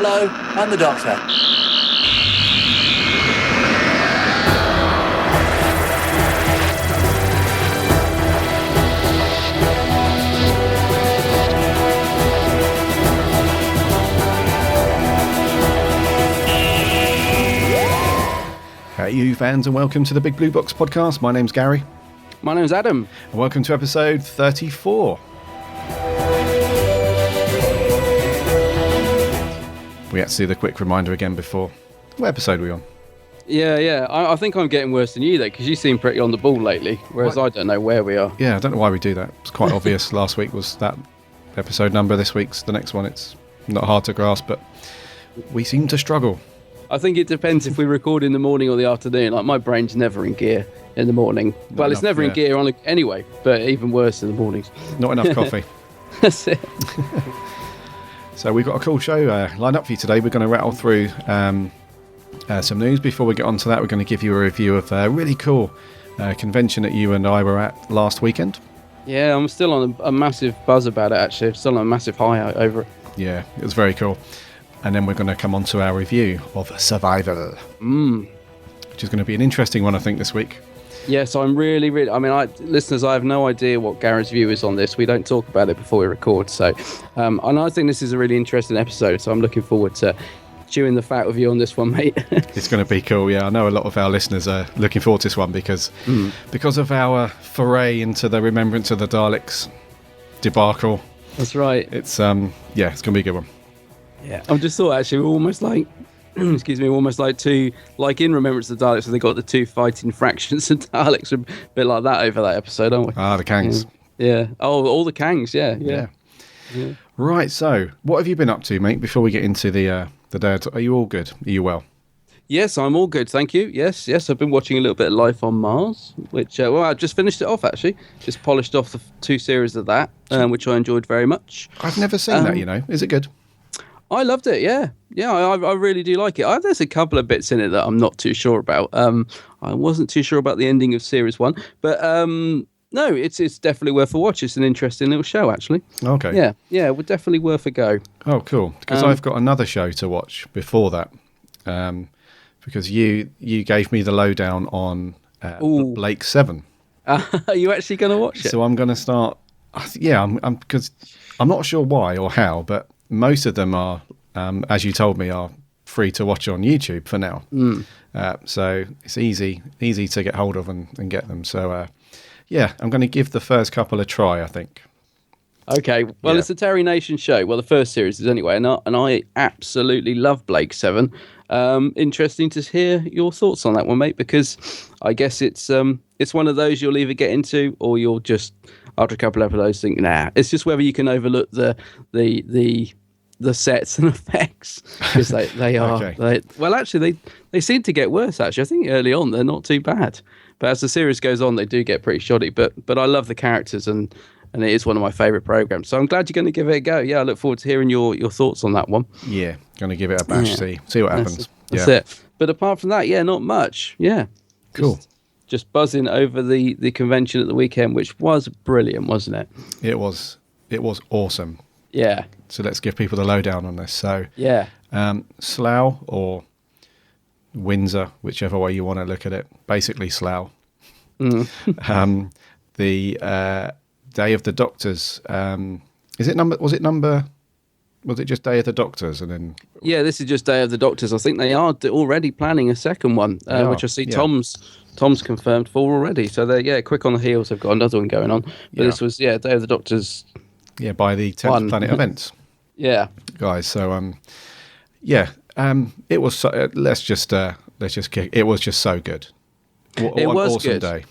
Hello, I'm the Doctor. Hey you fans, and welcome to the Big Blue Box podcast. My name's Gary. My name's Adam. And welcome to episode 34. We had to do the quick reminder again before. What episode are we on? Yeah. I think I'm getting worse than you, though, because you seem pretty on the ball lately, whereas I don't know where we are. Yeah, I don't know why we do that. It's quite obvious. Last week was that episode number. This week's the next one. It's not hard to grasp, but we seem to struggle. I think it depends if we record in the morning or the afternoon. Like, my brain's never in gear in the morning. Well, it's never in gear anyway, but even worse in the mornings. Not enough coffee. That's it. So we've got a cool show lined up for you today. We're going to rattle through some news. Before we get on to that, we're going to give you a review of a really cool convention that you and I were at last weekend. Yeah, I'm still on a massive buzz about it, actually. I'm still on a massive high over it. Yeah, it was very cool. And then we're going to come on to our review of Survival, which is going to be an interesting one, I think, this week. Yes, I'm really... listeners, I have no idea what Gary's view is on this. We don't talk about it before we record. So, and I think this is a really interesting episode. So I'm looking forward to chewing the fat with you on this one, mate. It's going to be cool. Yeah, I know a lot of our listeners are looking forward to this one because of our foray into the Remembrance of the Daleks debacle. That's right. It's it's going to be a good one. Yeah, I just thought actually we're almost like, like in Remembrance of the Daleks, so they got the two fighting fractions of Daleks, a bit like that over that episode, aren't we? Ah, the Kangs. Yeah. Oh, all the Kangs. Yeah. Right. So, what have you been up to, mate? Before we get into the day, are you all good? Are you well? Yes, I'm all good, thank you. Yes, I've been watching a little bit of Life on Mars, which I just finished it off actually. Just polished off the 2 series of that, which I enjoyed very much. I've never seen that. Is it good? I loved it, yeah. I really do like it. There's a couple of bits in it that I'm not too sure about. I wasn't too sure about the ending of Series 1, but no, it's definitely worth a watch. It's an interesting little show, actually. Okay. Yeah, we're definitely worth a go. Oh, cool. Because I've got another show to watch before that, because you gave me the lowdown on Blake 7. Are you actually going to watch it? So I'm going to start. Yeah, because I'm not sure why or how, but most of them are, as you told me, are free to watch on YouTube for now. So it's easy to get hold of and get them. So I'm going to give the first couple a try, I think. Okay, well, It's a Terry Nation show. Well, the first series is anyway, and I absolutely love Blake 7. Interesting to hear your thoughts on that one, mate, because I guess it's one of those you'll either get into or you'll just, after a couple of episodes, think, nah. It's just whether you can overlook the sets and effects, because they are. Okay. They seem to get worse. Actually, I think early on they're not too bad, but as the series goes on, they do get pretty shoddy. But I love the characters and it is one of my favourite programs. So I'm glad you're going to give it a go. Yeah, I look forward to hearing your thoughts on that one. Yeah, going to give it a bash. See what happens. That's it. But apart from that, not much. Yeah, cool. Just buzzing over the convention at the weekend, which was brilliant, wasn't it? It was awesome. Yeah. So let's give people the lowdown on this. So Slough or Windsor, whichever way you want to look at it. Basically Slough. The Day of the Doctors. Was it just Day of the Doctors and then? Yeah, this is just Day of the Doctors. I think they are already planning a second one, which I see Tom's confirmed for already. So they're quick on the heels. They've got another one going on. But this was Day of the Doctors. Yeah, by the 10th Planet events. Yeah, guys. So it was. It was just so good. It was awesome good. Day.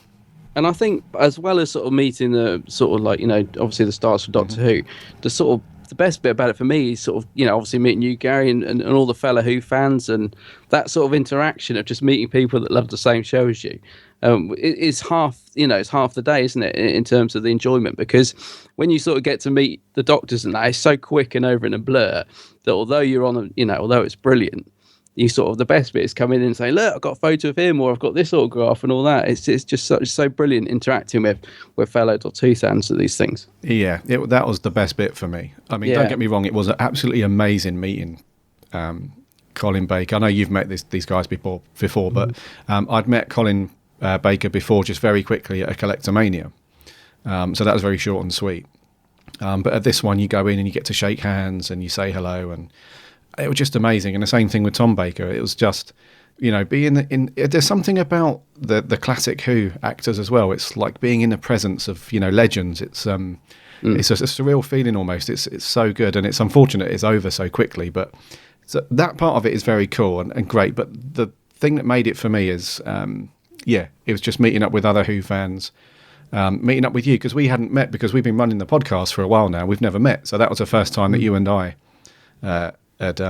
And I think, as well as sort of meeting the sort of obviously the stars for Doctor Who, the best bit about it for me is sort of, obviously meeting you, Gary, and all the fellow Who fans, and that sort of interaction of just meeting people that love the same show as you. It's half, it's half the day, isn't it, in terms of the enjoyment? Because when you sort of get to meet the Doctors and that, it's so quick and over in a blur that although you're on although it's brilliant, you sort of, the best bit is come in and say, look, I've got a photo of him, or I've got this autograph and all that. It's just so brilliant interacting with fellow Doctor Who fans of these things. Yeah, that was the best bit for me. I mean, don't get me wrong, it was an absolutely amazing meeting Colin Baker. I know you've met these guys before, but I'd met Colin Baker before, just very quickly at a Collectomania. So that was very short and sweet. But at this one, you go in and you get to shake hands and you say hello, and it was just amazing. And the same thing with Tom Baker. It was just, being in. There's something about the classic Who actors as well. It's like being in the presence of legends. It's it's a surreal feeling almost. It's so good, and it's unfortunate it's over so quickly. But that part of it is very cool and great. But the thing that made it for me is, it was just meeting up with other Who fans. Meeting up with you, because we hadn't met, because we've been running the podcast for a while now. We've never met, so that was the first time that you and I had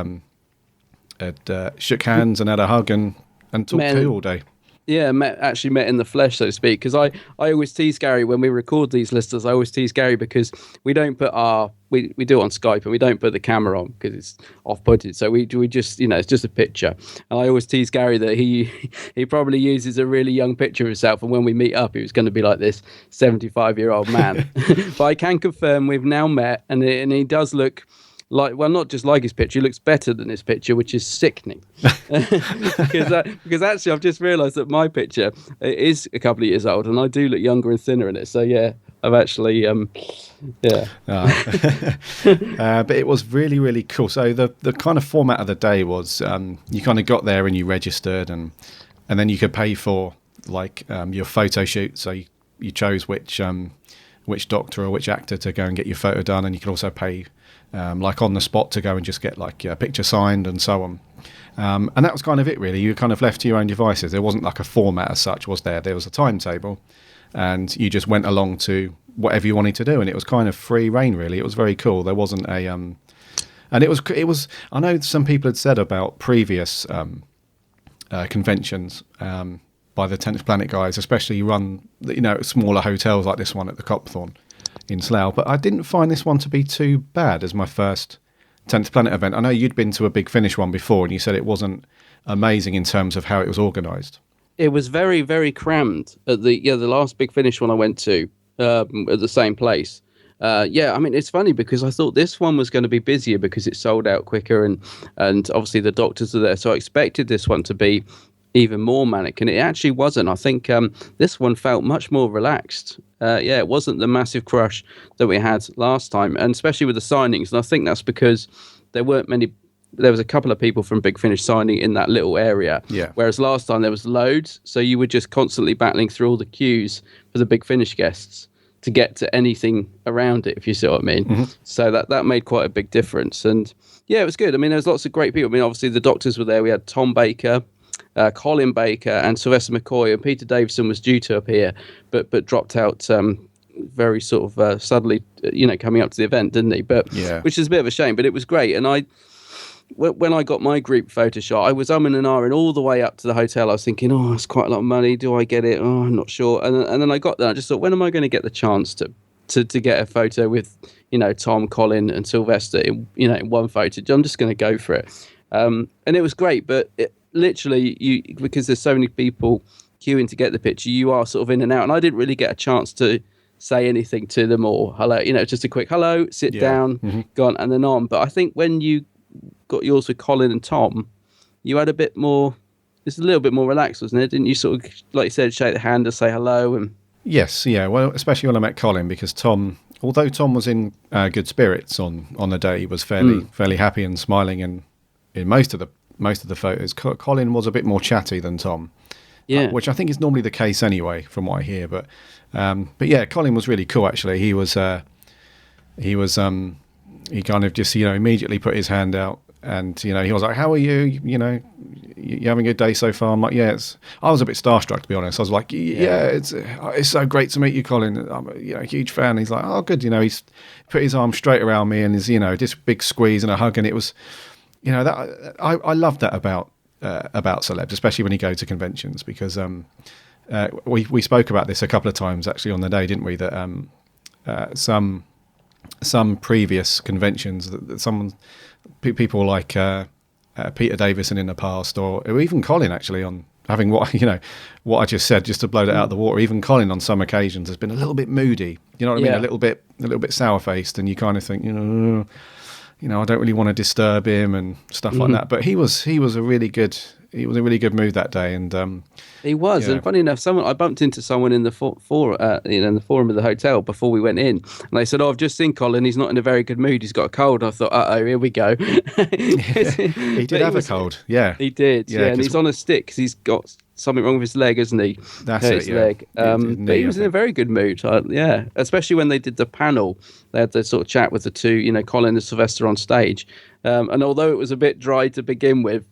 shook hands and had a hug and talked Who all day. Yeah, actually met in the flesh, so to speak. Because I always tease Gary when we record these listeners. I always tease Gary because we don't put we do it on Skype, and we don't put the camera on because it's off-putted. So we just it's just a picture. And I always tease Gary that he probably uses a really young picture of himself, and when we meet up, he was going to be like this 75-year-old man. But I can confirm we've now met, and he does look like, well, not just like his picture, he looks better than his picture, which is sickening. Because actually, I've just realised that my picture is a couple of years old, and I do look younger and thinner in it. So yeah, I've actually, but it was really, really cool. So the kind of format of the day was you kind of got there and you registered, and then you could pay for your photo shoot. So you chose which doctor or which actor to go and get your photo done, and you could also pay on the spot to go and just get a picture signed and so on. And that was kind of it, really. You were kind of left to your own devices. There wasn't a format as such, was there? There was a timetable, and you just went along to whatever you wanted to do, and it was kind of free reign, really. It was very cool. There wasn't a and it was I know some people had said about previous conventions by the 10th Planet guys, especially run smaller hotels like this one at the Copthorne in Slough, but I didn't find this one to be too bad as my first 10th Planet event. I know you'd been to a Big Finish one before, and you said it wasn't amazing in terms of how it was organised. It was very, very crammed at the last Big Finish one I went to at the same place. I mean, it's funny because I thought this one was going to be busier because it sold out quicker, and obviously the doctors are there, so I expected this one to be even more manic, and it actually wasn't. I think this one felt much more relaxed. It wasn't the massive crush that we had last time, and especially with the signings. And I think that's because there weren't many. There was a couple of people from Big Finish signing in that little area. Yeah. Whereas last time there was loads, so you were just constantly battling through all the queues for the Big Finish guests to get to anything around it, if you see what I mean. Mm-hmm. So that made quite a big difference. And yeah, it was good. I mean, there was lots of great people. I mean, obviously the doctors were there. We had Tom Baker, Colin Baker, and Sylvester McCoy, and Peter Davison was due to appear, but dropped out very sort of suddenly, coming up to the event, didn't he? But yeah. Which is a bit of a shame. But it was great, and when I got my group photo shot, I was umming and ahhing all the way up to the hotel. I was thinking, oh, it's quite a lot of money. Do I get it? Oh, I'm not sure. And then I got there. I just thought, when am I going to get the chance to get a photo with Tom, Colin, and Sylvester in one photo? I'm just going to go for it. And it was great, but literally, because there's so many people queuing to get the picture, you are sort of in and out, and I didn't really get a chance to say anything to them or hello, just a quick hello, sit down, mm-hmm. Gone, and then on. But I think when you got yours with Colin and Tom, you had a bit more. It's a little bit more relaxed, wasn't it? Didn't you sort of, like you said, shake the hand and say hello? And yes, yeah. Well, especially when I met Colin, because Tom, although Tom was in good spirits on the day, he was fairly happy and smiling, in most of the photos. Colin was a bit more chatty than Tom, which I think is normally the case anyway, from what I hear. But yeah, Colin was really cool. Actually, he kind of just immediately put his hand out, and he was like, "How are you? You having a good day so far?" I'm like, "Yeah." I was a bit starstruck, to be honest. I was like, "Yeah, it's so great to meet you, Colin. I'm a huge fan." He's like, "Oh, good." He's put his arm straight around me, and is this big squeeze and a hug, and it was. That I love that about celebs, especially when you go to conventions, because we spoke about this a couple of times actually on the day, didn't we? That some previous conventions that people like Peter Davison in the past, or even Colin actually, on having what I just said, just to blow that out of the water. Even Colin on some occasions has been a little bit moody. You know what I mean? A little bit sour faced, and you kind of think I don't really want to disturb him and stuff like that. But he was a really good mood that day, and he was. Yeah. And funny enough, I bumped into someone in the in the forum of the hotel before we went in, and they said, "Oh, I've just seen Colin. He's not in a very good mood. He's got a cold." I thought, "Uh oh, here we go." He did have a cold. Yeah, he did. Yeah, and he's on a stick because he's got something wrong with his leg, isn't he? That's Hurt it. his Yeah. leg. But he was in a very good mood. Yeah, especially when they did the panel. They had the sort of chat with the two, Colin and Sylvester on stage. And although it was a bit dry to begin with,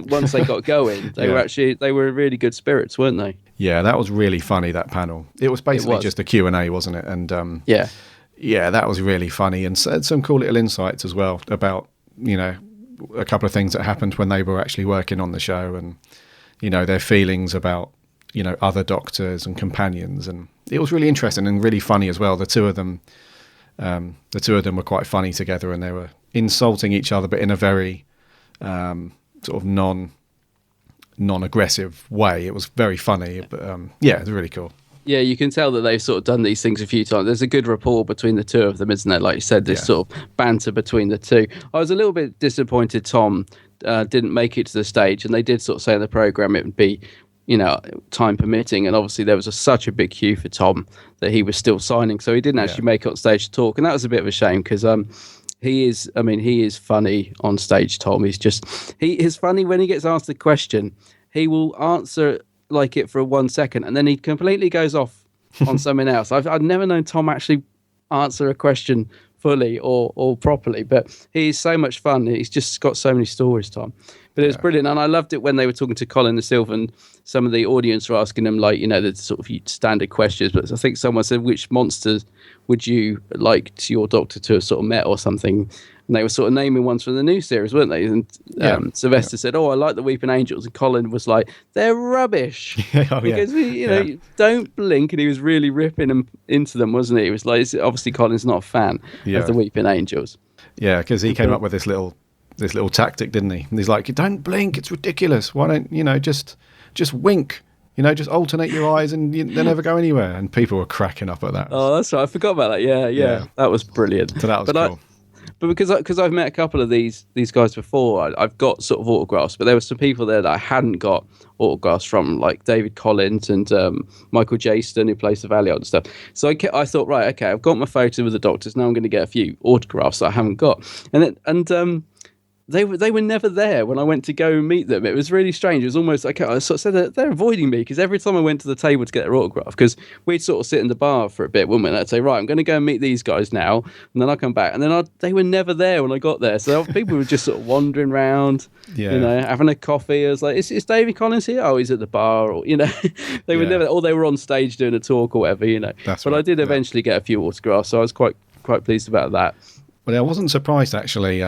once they got going, they were really good spirits, weren't they? Yeah, that was really funny, that panel. It was basically just a Q&A, wasn't it? And yeah, that was really funny, and had some cool little insights as well about, a couple of things that happened when they were actually working on the show, and their feelings about other doctors and companions, and it was really interesting and really funny as well. The two of them were quite funny together, and they were insulting each other, but in a very sort of non-aggressive way. It was very funny, but it was really cool. Yeah, you can tell that they've sort of done these things a few times. There's a good rapport between the two of them, isn't there? Like you said, this sort of banter between the two. I was a little bit disappointed Tom didn't make it to the stage, and they did sort of say in the programme it would be, time permitting, and obviously there was such a big queue for Tom that he was still signing, so he didn't actually make it on stage to talk, and that was a bit of a shame because he is funny on stage, Tom. He is funny when he gets asked a question. He will answer like it for 1 second, and then he completely goes off on something else. I've never known Tom actually answer a question fully or properly, but he's so much fun. He's just got so many stories, Tom. But it was brilliant, and I loved it when they were talking to Colin and Sylvan, and some of the audience were asking them, like, the sort of standard questions. But I think someone said, which monsters would you like your doctor to have sort of met or something? And they were sort of naming ones from the new series, weren't they? And Sylvester said, "Oh, I like the Weeping Angels," and Colin was like, "They're rubbish." Because don't blink, and he was really ripping them into them, wasn't he? It was like, obviously Colin's not a fan of the Weeping Angels. Yeah, because he came up with this little tactic, didn't he? And he's like, "Don't blink, it's ridiculous. Why don't just wink? Just alternate your eyes, and they never go anywhere." And people were cracking up at that. Oh, that's right. I forgot about that. Yeah. That was brilliant. So that was cool. But because I've met a couple of these guys before, I've got sort of autographs. But there were some people there that I hadn't got autographs from, like David Collins and Michael Jaston, who plays the Valiant and stuff. So I thought, right, okay, I've got my photo with the doctors. Now I'm going to get a few autographs that I haven't got. And they were never there when I went to go meet them. It was really strange. It was almost like I sort of said that they're avoiding me, because every time I went to the table to get their autograph, because we'd sort of sit in the bar for a bit, wouldn't we? And I'd say, right, I'm going to go and meet these guys now, and then I'll come back. And then they were never there when I got there. So people were just sort of wandering around, having a coffee. I was like, is David Collins here? Oh, he's at the bar. Or, they were never, or they were on stage doing a talk or whatever, But I did eventually get a few autographs, so I was quite pleased about that. Well, I wasn't surprised, actually.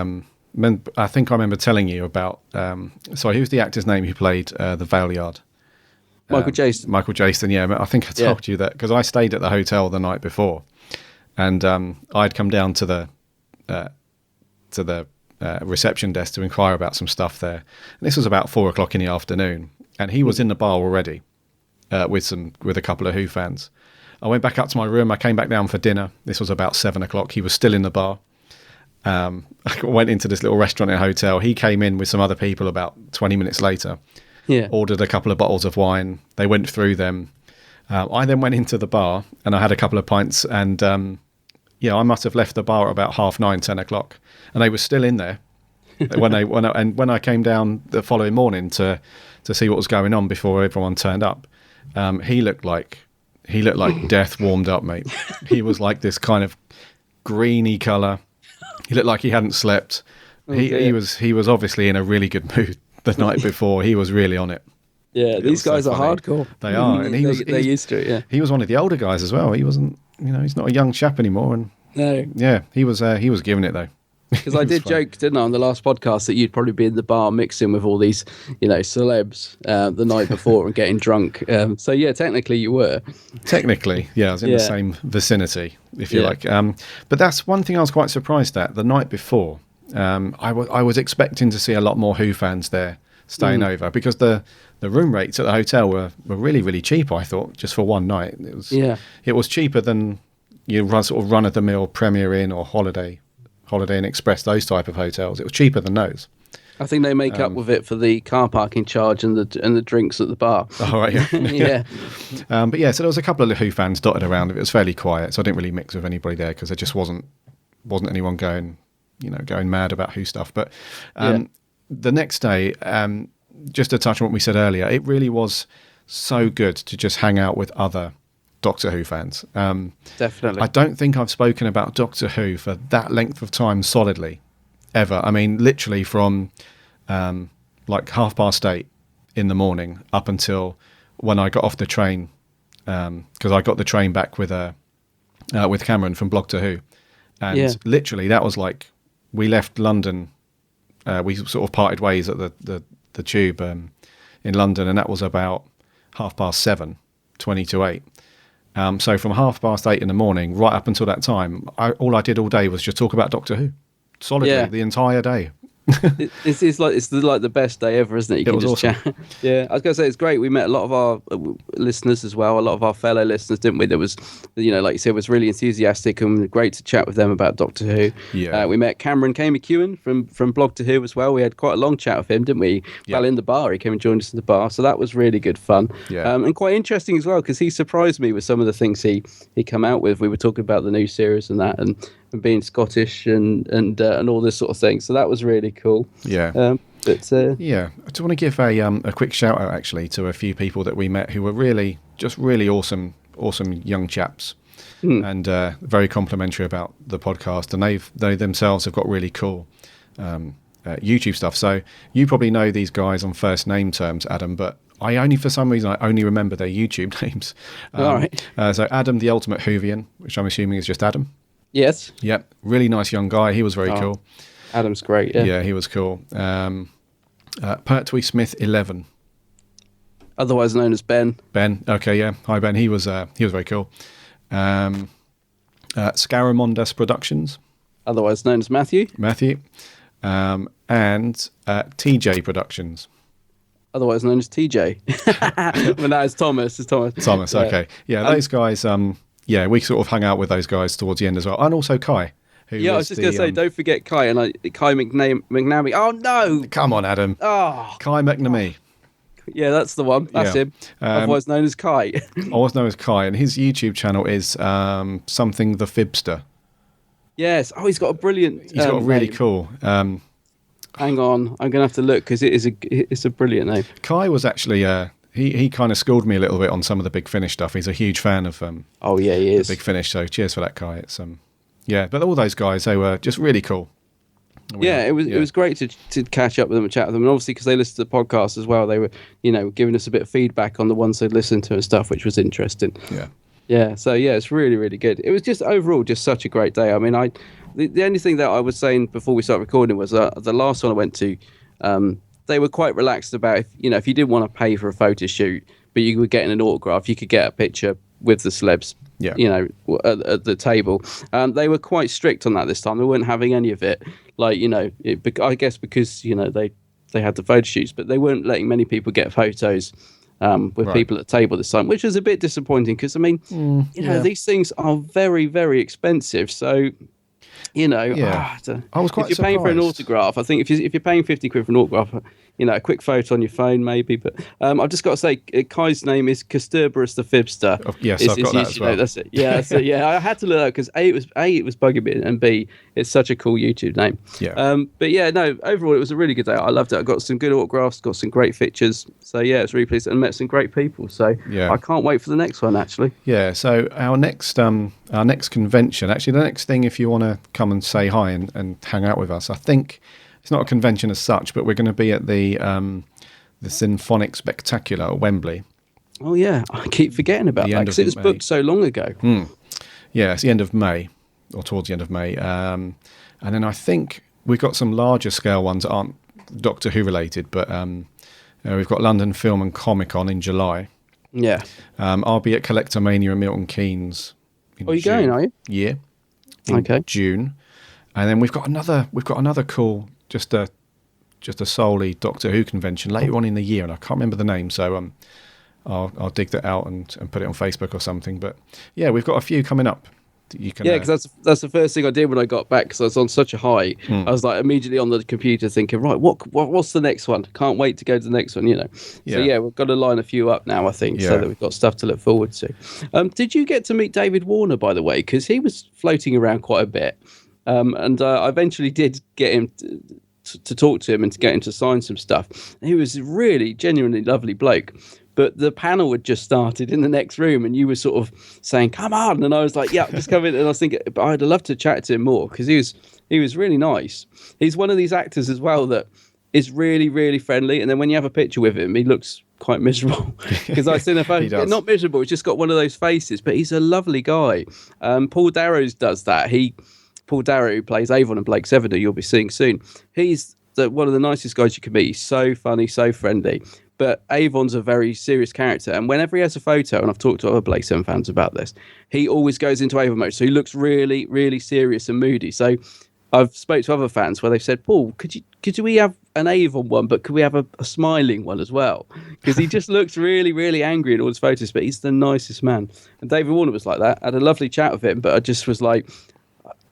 I think I remember telling you about, who's the actor's name who played the Valeyard? Michael Jaston. Michael Jaston, yeah. I think I told you that, because I stayed at the hotel the night before, and I'd come down to the reception desk to inquire about some stuff there. And this was about 4:00 in the afternoon, and he was in the bar already with a couple of Who fans. I went back up to my room. I came back down for dinner. This was about 7:00. He was still in the bar. I went into this little restaurant in a hotel. He came in with some other people about 20 minutes later. Yeah. Ordered a couple of bottles of wine. They went through them. I then went into the bar and I had a couple of pints, and I must have left the bar at about 9:30, 10:00, and they were still in there when I came down the following morning to see what was going on before everyone turned up. He looked like death warmed up, mate. He was like this kind of greeny colour. He looked like he hadn't slept. He was obviously in a really good mood the night before. He was really on it. Yeah, these guys are hardcore. They are, and they're used to it. Yeah, he was one of the older guys as well. He wasn't, he's not a young chap anymore. And he was giving it though. Because I did joke, didn't I, on the last podcast, that you'd probably be in the bar mixing with all these, celebs the night before and getting drunk. So yeah, technically you were. Technically, yeah, I was in the same vicinity, if you like. But that's one thing I was quite surprised at. The night before, I was expecting to see a lot more Who fans there staying over, because the room rates at the hotel were really, really cheap, I thought, just for one night. It was cheaper than your sort of run-of-the-mill Premier Inn or Holiday Holiday Inn Express, those type of hotels. It was cheaper than those. I think they make up with it for the car parking charge and the drinks at the bar. Oh, right, yeah. Yeah. But yeah, so there was a couple of Who fans dotted around. It was fairly quiet, so I didn't really mix with anybody there because there just wasn't anyone going mad about Who stuff. But the next day, just to touch on what we said earlier, it really was so good to just hang out with other Doctor Who fans. Definitely. I don't think I've spoken about Doctor Who for that length of time solidly, ever. I mean, literally from like 8:30 in the morning up until when I got off the train, because I got the train back with Cameron from Blog to Who, and literally that was like we left London. We sort of parted ways at the tube in London, and that was about 7:30, 20 to 8. So from 8:30 in the morning right up until that time, all I did all day was just talk about Doctor Who solidly the entire day. It's like the best day ever, isn't it? You can was just awesome. chat. Yeah, I was going to say it's great. We met a lot of our listeners as well, a lot of our fellow listeners, didn't we? That was, like you said, was really enthusiastic and great to chat with them about Doctor Who. Yeah. We met Cameron McEwen from Blog to Who as well. We had quite a long chat with him, didn't we? Yeah. Well, in the bar, he came and joined us in the bar, so that was really good fun. Yeah. And quite interesting as well because he surprised me with some of the things he come out with. We were talking about the new series and that, and being Scottish and all this sort of thing. So that was really cool. Yeah. I just want to give a quick shout out actually to a few people that we met who were really awesome young chaps, and very complimentary about the podcast. And they themselves have got really cool YouTube stuff. So you probably know these guys on first name terms, Adam, but for some reason I only remember their YouTube names. All right. So Adam the Ultimate Whovian, which I'm assuming is just Adam. Yes. Yep. Really nice young guy. He was very cool. Adam's great. Yeah. Yeah, he was cool. Pertwee Smith 11. Otherwise known as Ben. Ben. Okay. Yeah. Hi, Ben. He was very cool. Scaramondas Productions. Otherwise known as Matthew. And TJ Productions. Otherwise known as TJ. But no, it's Thomas. Thomas. Okay. Yeah. Those guys. We sort of hung out with those guys towards the end as well, and also Kai. I was just going to say, don't forget Kai and Kai McNamee. Oh no! Come on, Adam. Oh, Kai McNamee. Yeah, that's the one. That's him. Otherwise known as Kai. Otherwise known as Kai, and his YouTube channel is something the Fibster. Yes. Oh, he's got a brilliant. He's got a really name. Cool. Hang on, I'm going to have to look because it's a brilliant name. Kai was actually he kind of schooled me a little bit on some of the Big Finish stuff. He's a huge fan of he is the Big Finish. So cheers for that, Kai. It's but all those guys, they were just really cool. It was great to catch up with them and chat with them, and obviously because they listened to the podcast as well, they were giving us a bit of feedback on the ones they'd listened to and stuff, which was interesting. So it's really, really good. It was just overall just such a great day. I mean, the only thing that I was saying before we started recording was the last one I went to, they were quite relaxed about if you didn't want to pay for a photo shoot but you were getting an autograph, you could get a picture with the celebs at the table. They were quite strict on that this time. They weren't having any of it. I guess because they had the photo shoots, but they weren't letting many people get photos with people at the table this time, which was a bit disappointing because I mean these things are very, very expensive. So I was quite if you're paying for an autograph, I think if you're paying 50 quid for an autograph, a quick photo on your phone maybe. But I've just got to say, Kai's name is Casturberus the Fibster. Yes, I've got that as well. That's it. Yeah, so I had to look up because it was bugging me, and B, it's such a cool YouTube name. Yeah. Overall it was a really good day. I loved it. I got some good autographs, got some great pictures. So it's really pleased and met some great people. So I can't wait for the next one actually. Yeah. So our next convention, actually the next thing, if you want to come and say hi and hang out with us, I think it's not a convention as such, but we're going to be at the Symphonic Spectacular at Wembley. Oh yeah, I keep forgetting about that because it was booked so long ago. Yeah, it's the end of May, or towards the end of May. And then I think we've got some larger scale ones that aren't Doctor Who related, but we've got London Film and Comic Con in July. Yeah. I'll be at Collectormania in Milton Keynes. Are you going? Are you? Yeah. In June, and then we've got another cool, just a solely Doctor Who convention later on in the year, and I can't remember the name, so I'll dig that out and put it on Facebook or something. But yeah, we've got a few coming up You can. Yeah, because that's the first thing I did when I got back, because I was on such a high. I was like immediately on the computer thinking, right, what's the next one? Can't wait to go to the next one, you know. So yeah, we've got to line a few up now, I think, so that we've got stuff to look forward to. Did you get to meet David Warner, by the way? Because he was floating around quite a bit, and I eventually did get him to talk to him and to get him to sign some stuff. He was a really genuinely lovely bloke. But the panel had just started in the next room, and you were sort of saying, "Come on!" And I was like, "Yeah, just come in." And I was thinking, but I'd love to chat to him more, because he was really nice. He's one of these actors as well that is really, really friendly, and then when you have a picture with him, he looks quite miserable. Because I've seen a photo, not miserable. He's just got one of those faces, but he's a lovely guy. Paul Darrow does that. Paul Darrow, who plays Avon and Blake Seven, who you'll be seeing soon. He's one of the nicest guys you can meet. He's so funny, so friendly. But Avon's a very serious character, and whenever he has a photo, and I've talked to other Blake 7 fans about this, he always goes into Avon mode, so he looks really, really serious and moody. So I've spoke to other fans where they've said, Paul, could we have an Avon one, but could we have a smiling one as well? Because he just looks really, really angry in all his photos, but he's the nicest man. And David Warner was like that. I had a lovely chat with him, but I just was like,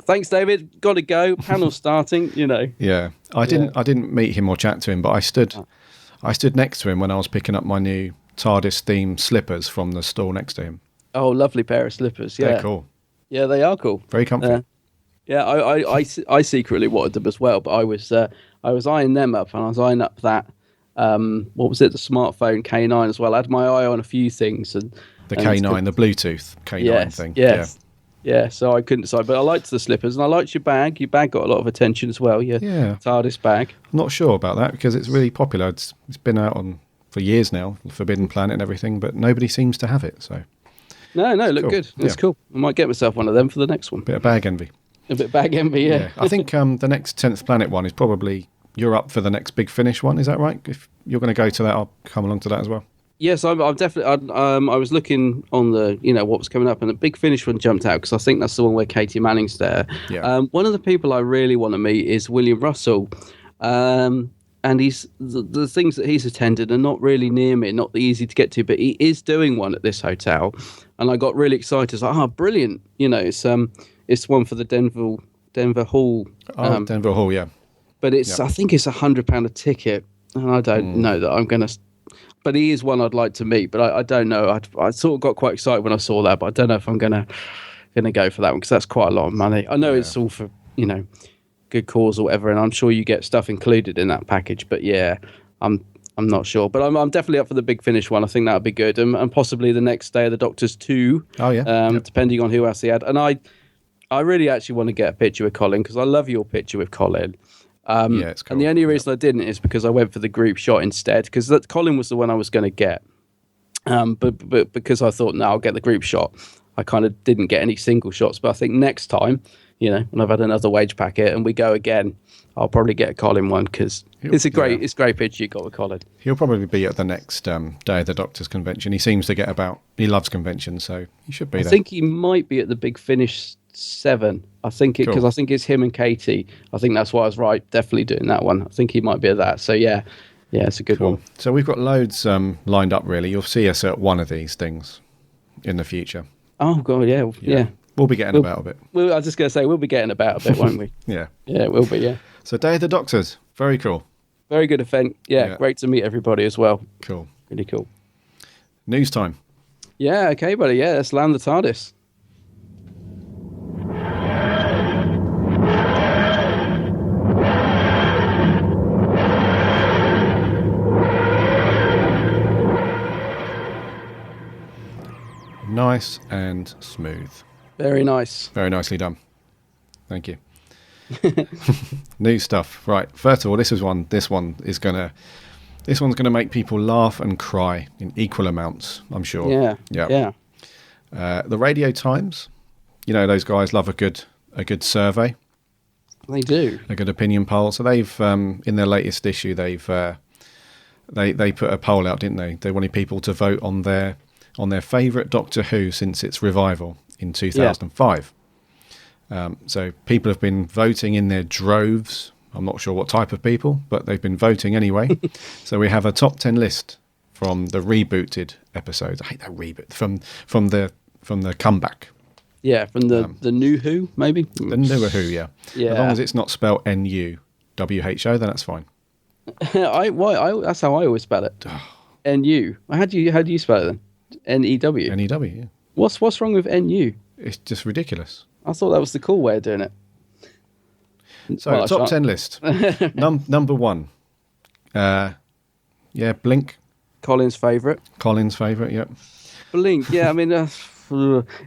thanks, David, got to go, panel's starting, you know. Yeah, I didn't meet him or chat to him, but I stood next to him when I was picking up my new Tardis themed slippers from the store next to him. Oh, lovely pair of slippers. Yeah, they're cool. Yeah, they are cool. Very comfy. Yeah, I secretly wanted them as well, but I was eyeing them up, and I was eyeing up that what was it, the smartphone K9 as well. I had my eye on a few things, and the K9, the Bluetooth K9 thing. Yes. Yeah, so I couldn't decide, but I liked the slippers, and I liked your bag. Your bag got a lot of attention as well. Your Tardis bag. I'm not sure about that, because it's really popular. It's been out for years now, Forbidden Planet and everything, but nobody seems to have it. So no, look good. It's cool. I might get myself one of them for the next one. Bit of bag envy. A bit of bag envy, yeah. I think the next 10th Planet one is probably you're up for the next Big Finish one. Is that right? If you're going to go to that, I'll come along to that as well. Yes, I'm definitely. I was looking on the, what was coming up, and the Big Finish one jumped out, because I think that's the one where Katie Manning's there. Yeah. One of the people I really want to meet is William Russell, and he's the things that he's attended are not really near me, not easy to get to, but he is doing one at this hotel, and I got really excited. I was like, brilliant! It's one for the Denver Hall. Denver Hall, yeah. But I think it's £100 a ticket, and I don't know that I'm going to. But he is one I'd like to meet. But I don't know. I sort of got quite excited when I saw that, but I don't know if I'm gonna go for that one, because that's quite a lot of money. I know it's all for good cause or whatever, and I'm sure you get stuff included in that package. But yeah, I'm not sure. But I'm definitely up for the Big Finish one. I think that would be good, and possibly the next Day of the Doctors 2. Oh yeah. Depending on who else he had. And I really actually want to get a picture with Colin, because I love your picture with Colin. It's cool. And the only reason I didn't is because I went for the group shot instead, because Colin was the one I was going to get. But because I thought, no, I'll get the group shot, I kind of didn't get any single shots. But I think next time, when I've had another wage packet and we go again, I'll probably get a Colin one, because it's a great picture you got with Colin. He'll probably be at the next Day of the Doctors convention. He seems to he loves conventions, so he should be there. I think he might be at the Big Finish 7. I think because I think it's him and Katie. I think that's why I was right. Definitely doing that one. I think he might be at that. So yeah, it's a good one. So we've got loads lined up. Really, you'll see us at one of these things in the future. Oh god, yeah. We'll be getting about a bit. I was just going to say we'll be getting about a bit, won't we? Yeah, we'll be. Yeah. So Day of the Doctors, very cool. Very good event. Yeah, great to meet everybody as well. Cool. Really cool. News time. Yeah. Okay, buddy. Yeah, let's land the TARDIS. Nice and smooth. Very nice. Very nicely done. Thank you. New stuff. Right. First of all, this one's gonna make people laugh and cry in equal amounts, I'm sure. Yeah. The Radio Times, those guys love a good survey. They do. A good opinion poll. So they've in their latest issue they put a poll out, didn't they? They wanted people to vote on their favourite Doctor Who since its revival in 2005. So people have been voting in their droves. I'm not sure what type of people, but they've been voting anyway. So we have a top 10 list from the rebooted episodes. I hate that reboot. From the comeback. Yeah, from the New Who, maybe? The newer Who, yeah. Yeah. As long as it's not spelled N-U-W-H-O, then that's fine. That's how I always spell it. N-U. How do you spell it then? N-E-W? N-E-W, yeah. What's wrong with N-U? It's just ridiculous. I thought that was the cool way of doing it. So, top 10 list. Number 1. Blink. Colin's favourite. Colin's favourite, yep. Blink, yeah, I mean,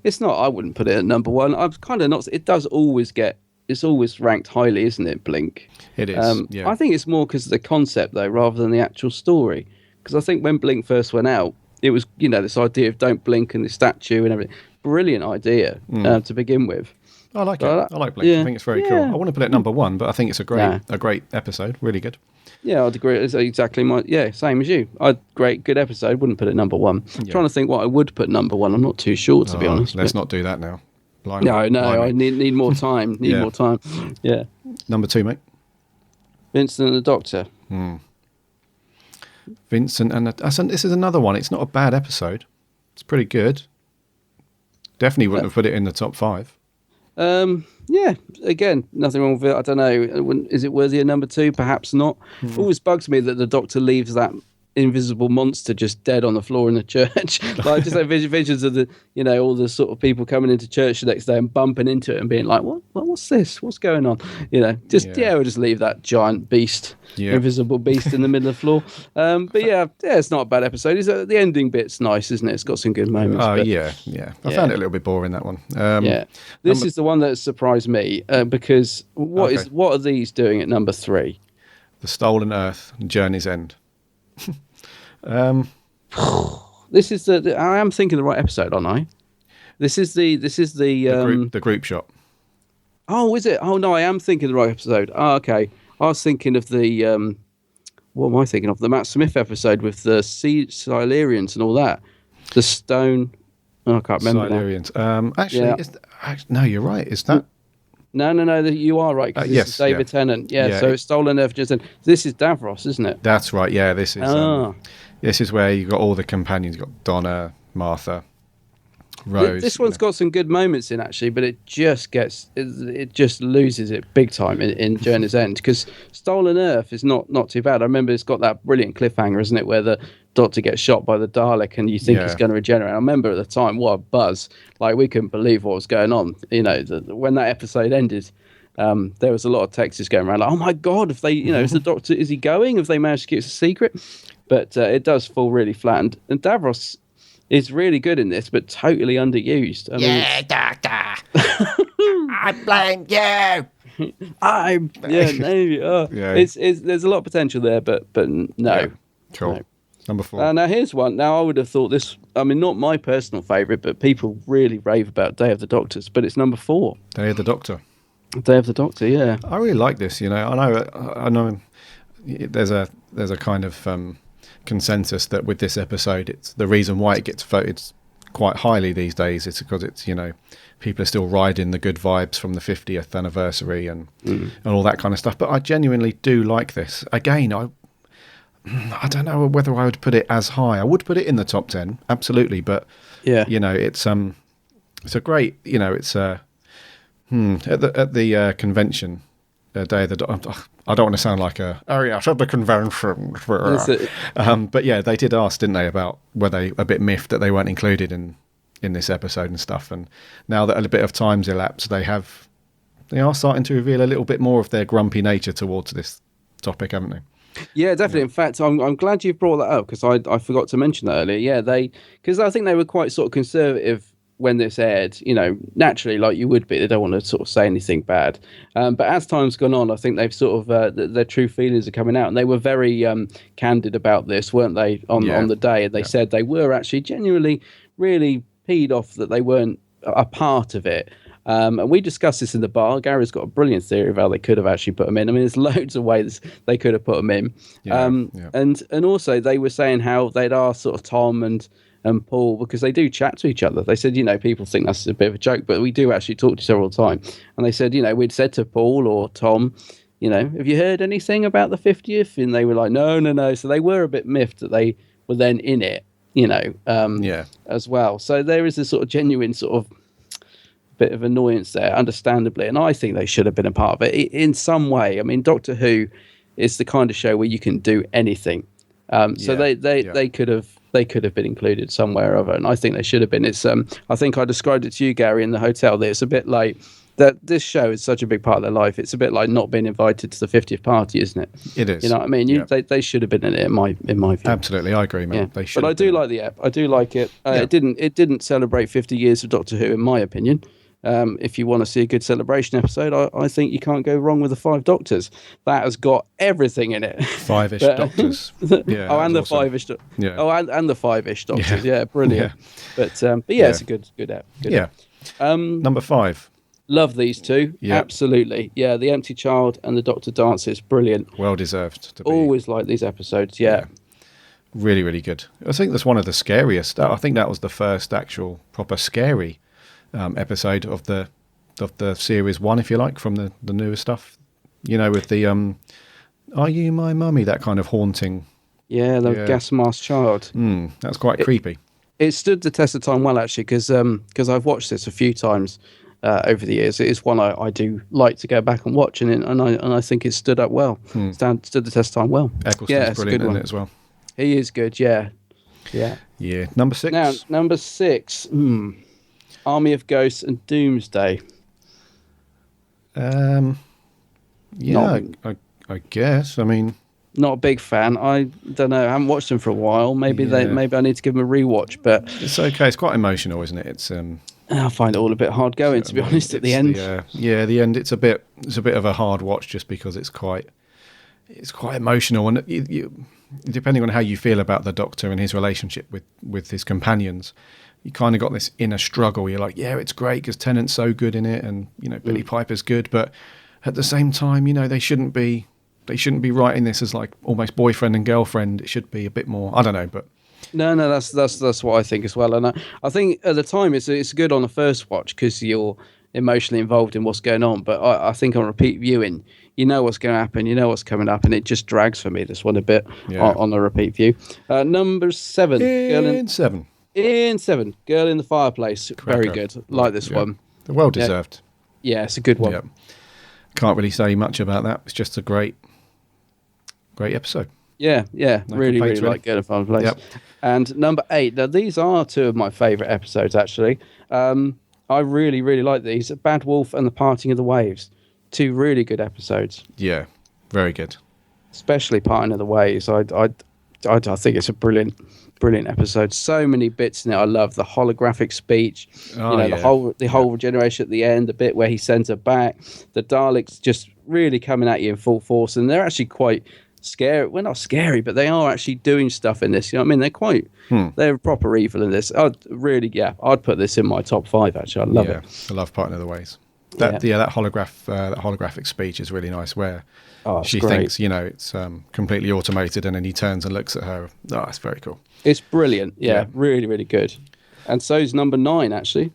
it's not, I wouldn't put it at number 1. I'm kind of not, it's always ranked highly, isn't it, Blink? It is, yeah. I think it's more because of the concept, though, rather than the actual story. Because I think when Blink first went out, it was, this idea of don't blink and the statue and everything. Brilliant idea to begin with. I like it. I like Blink. Yeah, I think it's very cool. I want to put it at number 1, but I think it's a great episode. Really good. Yeah, I'd agree. It's exactly same as you. Good episode. Wouldn't put it number 1. I'm trying to think what I would put number 1. I'm not too sure, to be honest. Let's not do that now. No, I need more time. More time. Yeah. Number 2, mate. Vincent and the Doctor. Vincent and this is another one. It's not a bad episode. It's pretty good. Definitely wouldn't have put it in the top 5. Yeah, again, nothing wrong with it. I don't know. Is it worthy of number 2? Perhaps not. Always bugs me that the Doctor leaves that invisible monster just dead on the floor in the church. Like, just have visions of the, all the sort of people coming into church the next day and bumping into it and being like, what's this? What's going on? We'll just leave that giant beast, invisible beast in the middle of the floor. But it's not a bad episode. The ending bit's nice, isn't it? It's got some good moments. Oh, yeah. I found it a little bit boring, that one. This is the one that surprised me because what are these doing at number 3? The Stolen Earth and Journey's End. This is I am thinking the right episode, aren't I? This is the group shot. Oh, is it? Oh no, I am thinking the right episode. Oh, okay. I was thinking of the what am I thinking of? The Matt Smith episode with the Silurians and all that. The stone. Oh, I can't remember. Silurians. No, you're right. Is that? No, you are right. This is David Tennant. Yeah, so it's Stolen Earth. This is Davros, isn't it? That's right. Yeah, this is. This is where you've got all the companions. You've got Donna, Martha, Rose. This one's got some good moments in, actually, but it just loses it big time in Journey's End, because Stolen Earth is not too bad. I remember it's got that brilliant cliffhanger, isn't it, where the Doctor gets shot by the Dalek and you think he's going to regenerate. I remember at the time, what a buzz. Like, we couldn't believe what was going on. When that episode ended, there was a lot of texts going around like, oh my God, if they, is the Doctor, is he going? Have they managed to keep it a secret? But it does fall really flat. And Davros is really good in this, but totally underused. Doctor. I blame you. There's a lot of potential there, but no. Yeah. Cool. No. Number 4. Now here's one. Now I would have thought this. I mean, not my personal favourite, but people really rave about Day of the Doctors. But it's number 4. Day of the Doctor. Day of the Doctor. Yeah. I really like this. I know. There's a kind of consensus that with this episode, it's the reason why it gets voted quite highly these days. It's because it's people are still riding the good vibes from the 50th anniversary and all that kind of stuff. But I genuinely do like this. Again, I don't know whether I would put it as high. I would put it in the top 10, absolutely. But it's a great. It's at the convention. Day of the I don't want to sound like at the convention. But yeah, they did ask, didn't they, about were they a bit miffed that they weren't included in this episode and stuff. And now that a bit of time's elapsed, they are starting to reveal a little bit more of their grumpy nature towards this topic, haven't they? Yeah, definitely. In fact, I'm glad you've brought that up, because I forgot to mention that earlier. Yeah, because I think they were quite sort of conservative when this aired, naturally, like you would be, they don't want to sort of say anything bad. But as time's gone on, I think they've sort of, their true feelings are coming out. And they were very candid about this, weren't they, on the day? And they said they were actually genuinely really peed off that they weren't a part of it. And we discussed this in the bar. Gary's got a brilliant theory of how they could have actually put them in. I mean, there's loads of ways they could have put them in. And also they were saying how they'd asked sort of Tom and Paul, because they do chat to each other. They said, people think that's a bit of a joke, but we do actually talk to each other all the time. And they said, we'd said to Paul or Tom, have you heard anything about the 50th? And they were like, no. So they were a bit miffed that they were then in it, as well. So there is a sort of genuine sort of bit of annoyance there, understandably, and I think they should have been a part of it in some way. I mean, Doctor Who is the kind of show where you can do anything, so they could have been included somewhere or other, and I think they should have been. It's I think I described it to you, Gary, in the hotel. That it's a bit like that. This show is such a big part of their life. It's a bit like not being invited to the 50th party, isn't it? It is. You know what I mean? They should have been in it, in my view. Absolutely, I agree, man. They should. But I do like the app. I do like it. It didn't celebrate 50 years of Doctor Who, in my opinion. If you want to see a good celebration episode, I think you can't go wrong with the 5 Doctors. That has got everything in it. 5-ish Doctors. Yeah. Oh, and the awesome. 5-ish. Yeah. Oh, and the 5-ish Doctors. Yeah, brilliant. Yeah. But it's a good app. Good app. Number 5. Love these two. Yeah. Absolutely. Yeah, The Empty Child and The Doctor Dances. Brilliant. Well deserved to be. Always like these episodes. Yeah. Really, really good. I think that's one of the scariest. I think that was the first actual proper scary episode of the series 1, if you like, from the newer stuff. You know, with the "Are you my mummy?" that kind of haunting. Yeah, the gas mask child. That's quite creepy. It stood the test of time well, actually, because I've watched this a few times over the years. It is one I do like to go back and watch, and I think it stood up well. Stood the test of time well. Eccleston's brilliant in it as well. He is good. Yeah. Number 6. Now, number 6. Army of Ghosts and Doomsday. I guess. I mean, not a big fan. I don't know. I haven't watched them for a while. Maybe I need to give them a rewatch. But it's okay. It's quite emotional, isn't it? It's I find it all a bit hard going, to be honest. At the end, the end. It's a bit of a hard watch just because it's quite emotional, and you depending on how you feel about the Doctor and his relationship with his companions, you kind of got this inner struggle. You're like, yeah, it's great because Tennant's so good in it, and Billie Piper's good, but at the same time, they shouldn't be writing this as like almost boyfriend and girlfriend. It should be a bit more. I don't know, but no, that's what I think as well. And I think at the time it's good on the first watch because you're emotionally involved in what's going on. But I think on repeat viewing, you know what's going to happen, you know what's coming up, and it just drags for me. This one a bit on a repeat view. Number 7, in 7. In 7, Girl in the Fireplace. Cracker. Very good. Like this one. Well deserved. Yeah, it's a good one. Yeah. Can't really say much about that. It's just a great episode. Yeah. Really like Girl in the Fireplace. Yep. And number 8. Now, these are 2 of my favourite episodes, actually. I really, really like these. Bad Wolf and The Parting of the Waves. 2 really good episodes. Yeah, very good. Especially Parting of the Waves. I think it's a brilliant episode. So many bits in it. I love the holographic speech. The whole regeneration at the end. The bit where he sends her back. The Daleks just really coming at you in full force, and they're actually quite scary. Well, not scary, but they are actually doing stuff in this. You know what I mean? They're quite. They're proper evil in this. I'd put this in my top 5. Actually, I love it. I love Parting of the Ways. That holographic speech is really nice. Where she thinks it's completely automated, and then he turns and looks at her. Oh, it's very cool. It's brilliant. Yeah, really, really good. And so's number 9 actually.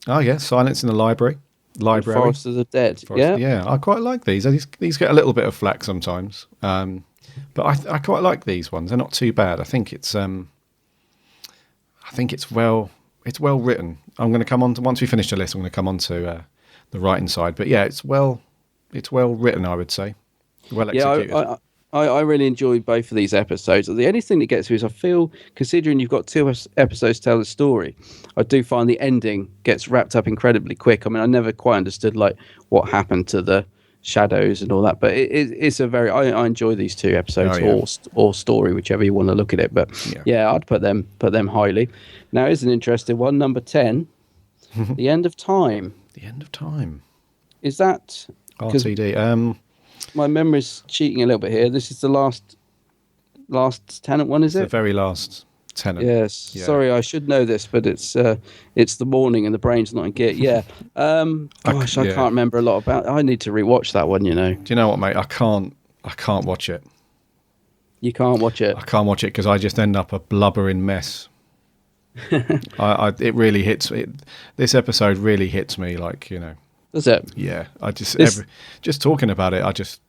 Oh yeah, Silence in the Library. Forest of the Dead. Yeah, I quite like these. These get a little bit of flack sometimes, but I quite like these ones. They're not too bad. I think it's well written. I'm going to come on to, once we finish the list. I'm going to come on to the writing side, but yeah, it's well written. I would say, well executed. Yeah, I really enjoyed both of these episodes. The only thing that gets me is I feel, considering you've got 2 episodes to tell the story, I do find the ending gets wrapped up incredibly quick. I mean, I never quite understood like what happened to the shadows and all that, but it's a very I enjoy these 2 episodes or story, whichever you want to look at it. But I'd put them highly. Now, here's an interesting one. Number 10, The End of Time. The End of Time. Is that RTD? My memory's cheating a little bit here. This is the last Tennant one, is it? The very last Tennant. Yes. Yeah. Sorry, I should know this, but it's the morning and the brain's not in gear. Yeah. I can't remember a lot about. I need to rewatch that one. Do you know what, mate? I can't watch it. You can't watch it. I can't watch it because I just end up a blubbering mess. It really hits. This episode really hits me. Does it? Yeah, just talking about it, I just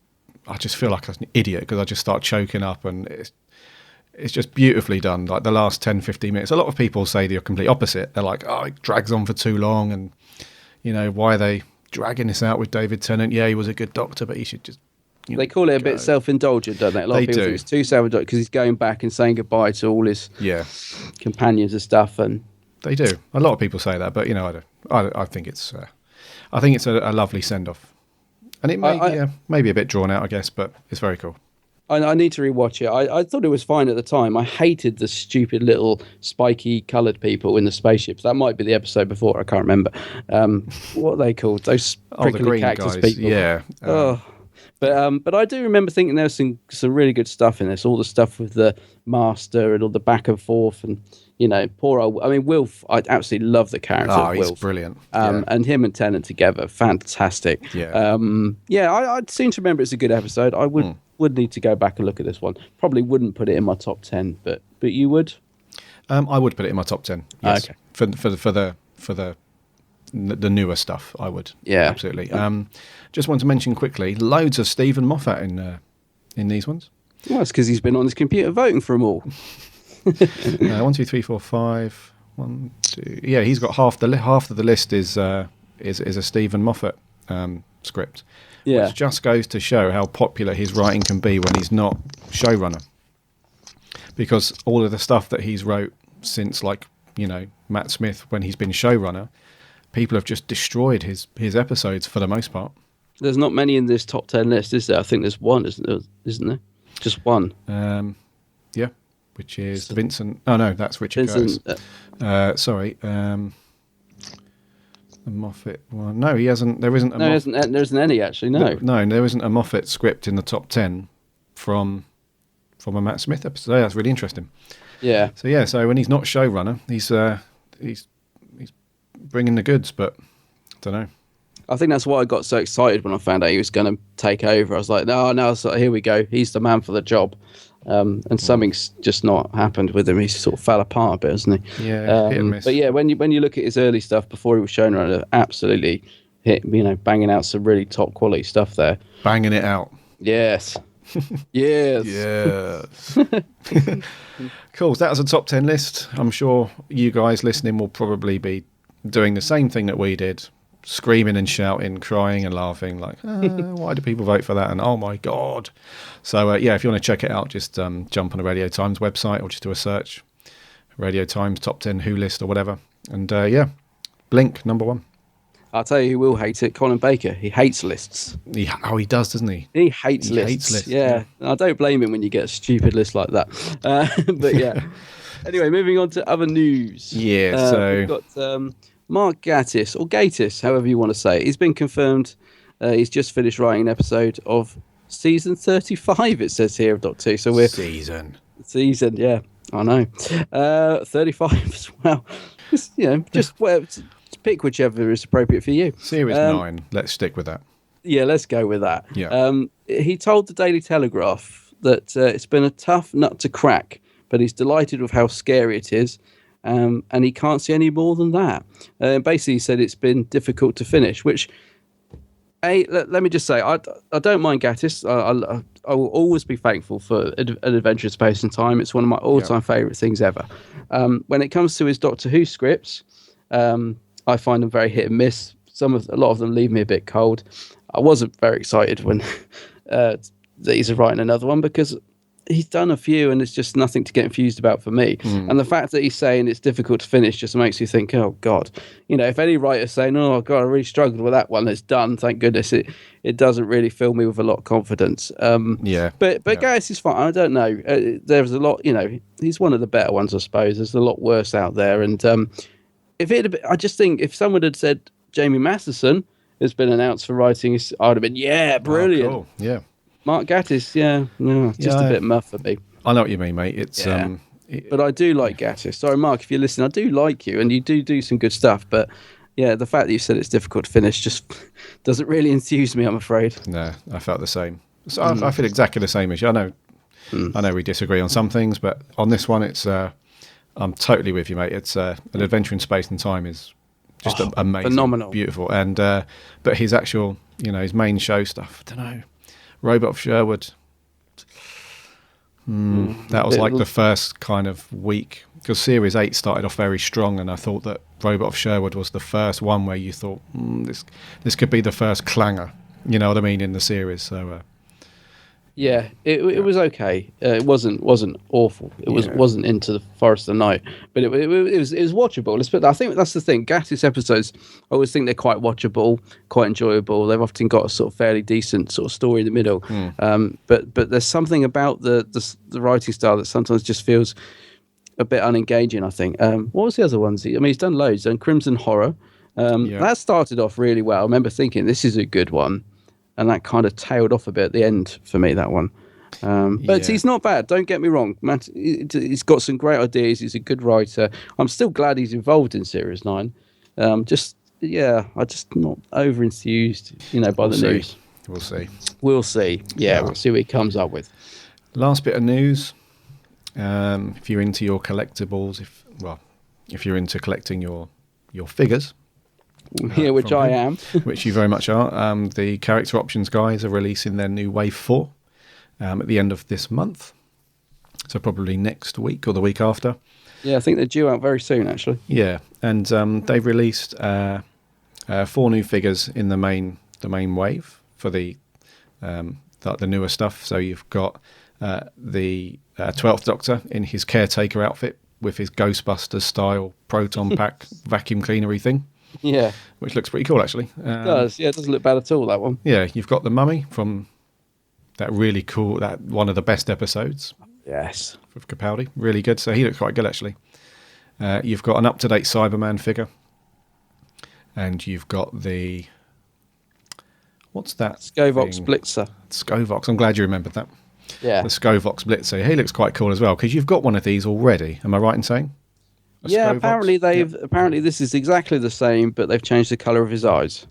feel like an idiot because I just start choking up, and it's just beautifully done. Like the last 10-15 minutes, a lot of people say the complete opposite. They're like, oh, it drags on for too long, and why are they dragging this out with David Tennant? Yeah, he was a good Doctor, but he should just. They call it a bit self-indulgent, don't they? A lot of people think it's too self-indulgent because he's going back and saying goodbye to all his companions and stuff. And they do. A lot of people say that, but I think it's a lovely send-off, and it may be a bit drawn out, I guess, but it's very cool. I need to rewatch it. I thought it was fine at the time. I hated the stupid little spiky coloured people in the spaceships. That might be the episode before. I can't remember. What are they called? Those prickly cactus guys. people. Yeah. But I do remember thinking there was some really good stuff in this. All the stuff with the Master and all the back and forth, and poor old. I mean, Wilf. I absolutely love the character. Oh, of he's Wilf. brilliant. And him and Tennant together, fantastic. Yeah. I seem to remember it's a good episode. I would need to go back and look at this one. Probably wouldn't put it in my top 10, but you would. I would put it in my top 10. Yes. Okay. For the newer stuff, I would. Yeah, absolutely. Just want to mention quickly, loads of Stephen Moffat in these ones. Well, it's because he's been on his computer voting for them all. 1, 2, 3, 4, 5. 1, 2. Yeah, he's got half of the list is a Stephen Moffat script. Yeah, which just goes to show how popular his writing can be when he's not showrunner. Because all of the stuff that he's wrote since, Matt Smith, when he's been showrunner, people have just destroyed his episodes for the most part. There's not many in this top 10 list, is there? I think there's one, isn't there? Just one. Yeah, which is Vincent. Oh no, that's Richard Curtis. Sorry, the Moffat one. No, he hasn't. There isn't. There isn't any actually. No, there isn't a Moffat script in the top 10 from a Matt Smith episode. That's really interesting. Yeah. So when he's not showrunner, he's bringing the goods, but I don't know. I think that's why I got so excited when I found out he was going to take over. I was like, no, so here we go. He's the man for the job. And something's just not happened with him. He's sort of fell apart a bit, hasn't he? Yeah, hit and miss. But yeah, when you look at his early stuff before he was shown around, absolutely banging out some really top quality stuff there. Banging it out. Yes. Yes. Yes. Cool. So that was a top 10 list. I'm sure you guys listening will probably be doing the same thing that we did. Screaming and shouting, crying and laughing, like, why do people vote for that? And oh my God. So, if you want to check it out, just jump on the Radio Times website or just do a search. Radio Times top 10 Who list or whatever. And Blink, number 1. I'll tell you who will hate it, Colin Baker. He hates lists. He does, doesn't he? He hates lists. Yeah. I don't blame him when you get a stupid list like that. But yeah. Anyway, moving on to other news. Yeah, so... We've got... Mark Gatiss, or Gatiss, however you want to say it. He's been confirmed. He's just finished writing an episode of season 35, it says here, of Doctor Who. So we're... Season, yeah. I know. 35 as well. Just pick whichever is appropriate for you. Series 9, let's stick with that. Yeah, let's go with that. Yeah. He told the Daily Telegraph that it's been a tough nut to crack, but he's delighted with how scary it is. And he can't see any more than that. Basically, he said it's been difficult to finish, which, let me just say, I don't mind Gatiss. I will always be thankful for An Adventure in Space and Time. It's one of my all-time favourite things ever. When it comes to his Doctor Who scripts, I find them very hit and miss. A lot of them leave me a bit cold. I wasn't very excited when that he's writing another one because he's done a few and it's just nothing to get infused about for me. And the fact that he's saying it's difficult to finish just makes you think, oh God, if any writer's saying, oh God, I really struggled with that one, it's done, thank goodness, it doesn't really fill me with a lot of confidence. But Gareth is fine. I don't know. There's a lot, he's one of the better ones, I suppose. There's a lot worse out there. And I just think if someone had said Jamie Matheson has been announced for writing, I'd have been, yeah, brilliant. Oh, cool. Yeah. Mark Gatiss, just a bit muff for me. I know what you mean, mate. It's but I do like Gatiss. Sorry, Mark, if you're listening, I do like you, and you do some good stuff. But yeah, the fact that you said it's difficult to finish just doesn't really enthuse me, I'm afraid. No, I felt the same. So I feel exactly the same as you. I know we disagree on some things, but on this one, it's I'm totally with you, mate. It's An Adventure in Space and Time is just amazing, phenomenal, beautiful, and but his actual, his main show stuff, I don't know. Robot of Sherwood. That was like the first kind of week, because Series 8 started off very strong, and I thought that Robot of Sherwood was the first one where you thought, this could be the first clanger, you know what I mean, in the series. So yeah, it was okay. It wasn't awful. It wasn't Into the Forest of Night, but it was watchable. I think that's the thing. Gatiss episodes, I always think they're quite watchable, quite enjoyable. They've often got a sort of fairly decent sort of story in the middle. But there's something about the writing style that sometimes just feels a bit unengaging, I think. What was the other ones? I mean, he's done loads. He's done Crimson Horror. That started off really well. I remember thinking, this is a good one. And that kind of tailed off a bit at the end for me, that one. But he's not bad, don't get me wrong. Matt, he's got some great ideas. He's a good writer. I'm still glad he's involved in Series 9. I'm just not over-enthused, by the news. We'll see. We'll see. Yeah, we'll see what he comes up with. Last bit of news. If you're into your collectibles, if you're into collecting your figures... which I am. Which you very much are. The Character Options guys are releasing their new Wave 4 at the end of this month. So probably next week or the week after. Yeah, I think they're due out very soon, actually. Yeah, and they've released 4 new figures in the main wave for the newer stuff. So you've got the 12th Doctor in his caretaker outfit with his Ghostbusters style proton pack vacuum cleanery thing. Yeah. Which looks pretty cool, actually. It does. Yeah, it doesn't look bad at all, that one. Yeah, you've got the Mummy from that really cool, that one of the best episodes. Yes. With Capaldi. Really good. So he looks quite good, actually. You've got an up-to-date Cyberman figure. And you've got the... What's that? Scovox Blitzer. Scovox. I'm glad you remembered that. Yeah. The Scovox Blitzer. He looks quite cool as well, because you've got one of these already. Am I right in saying? Yeah, Scovox? Apparently this is exactly the same, but they've changed the colour of his eyes.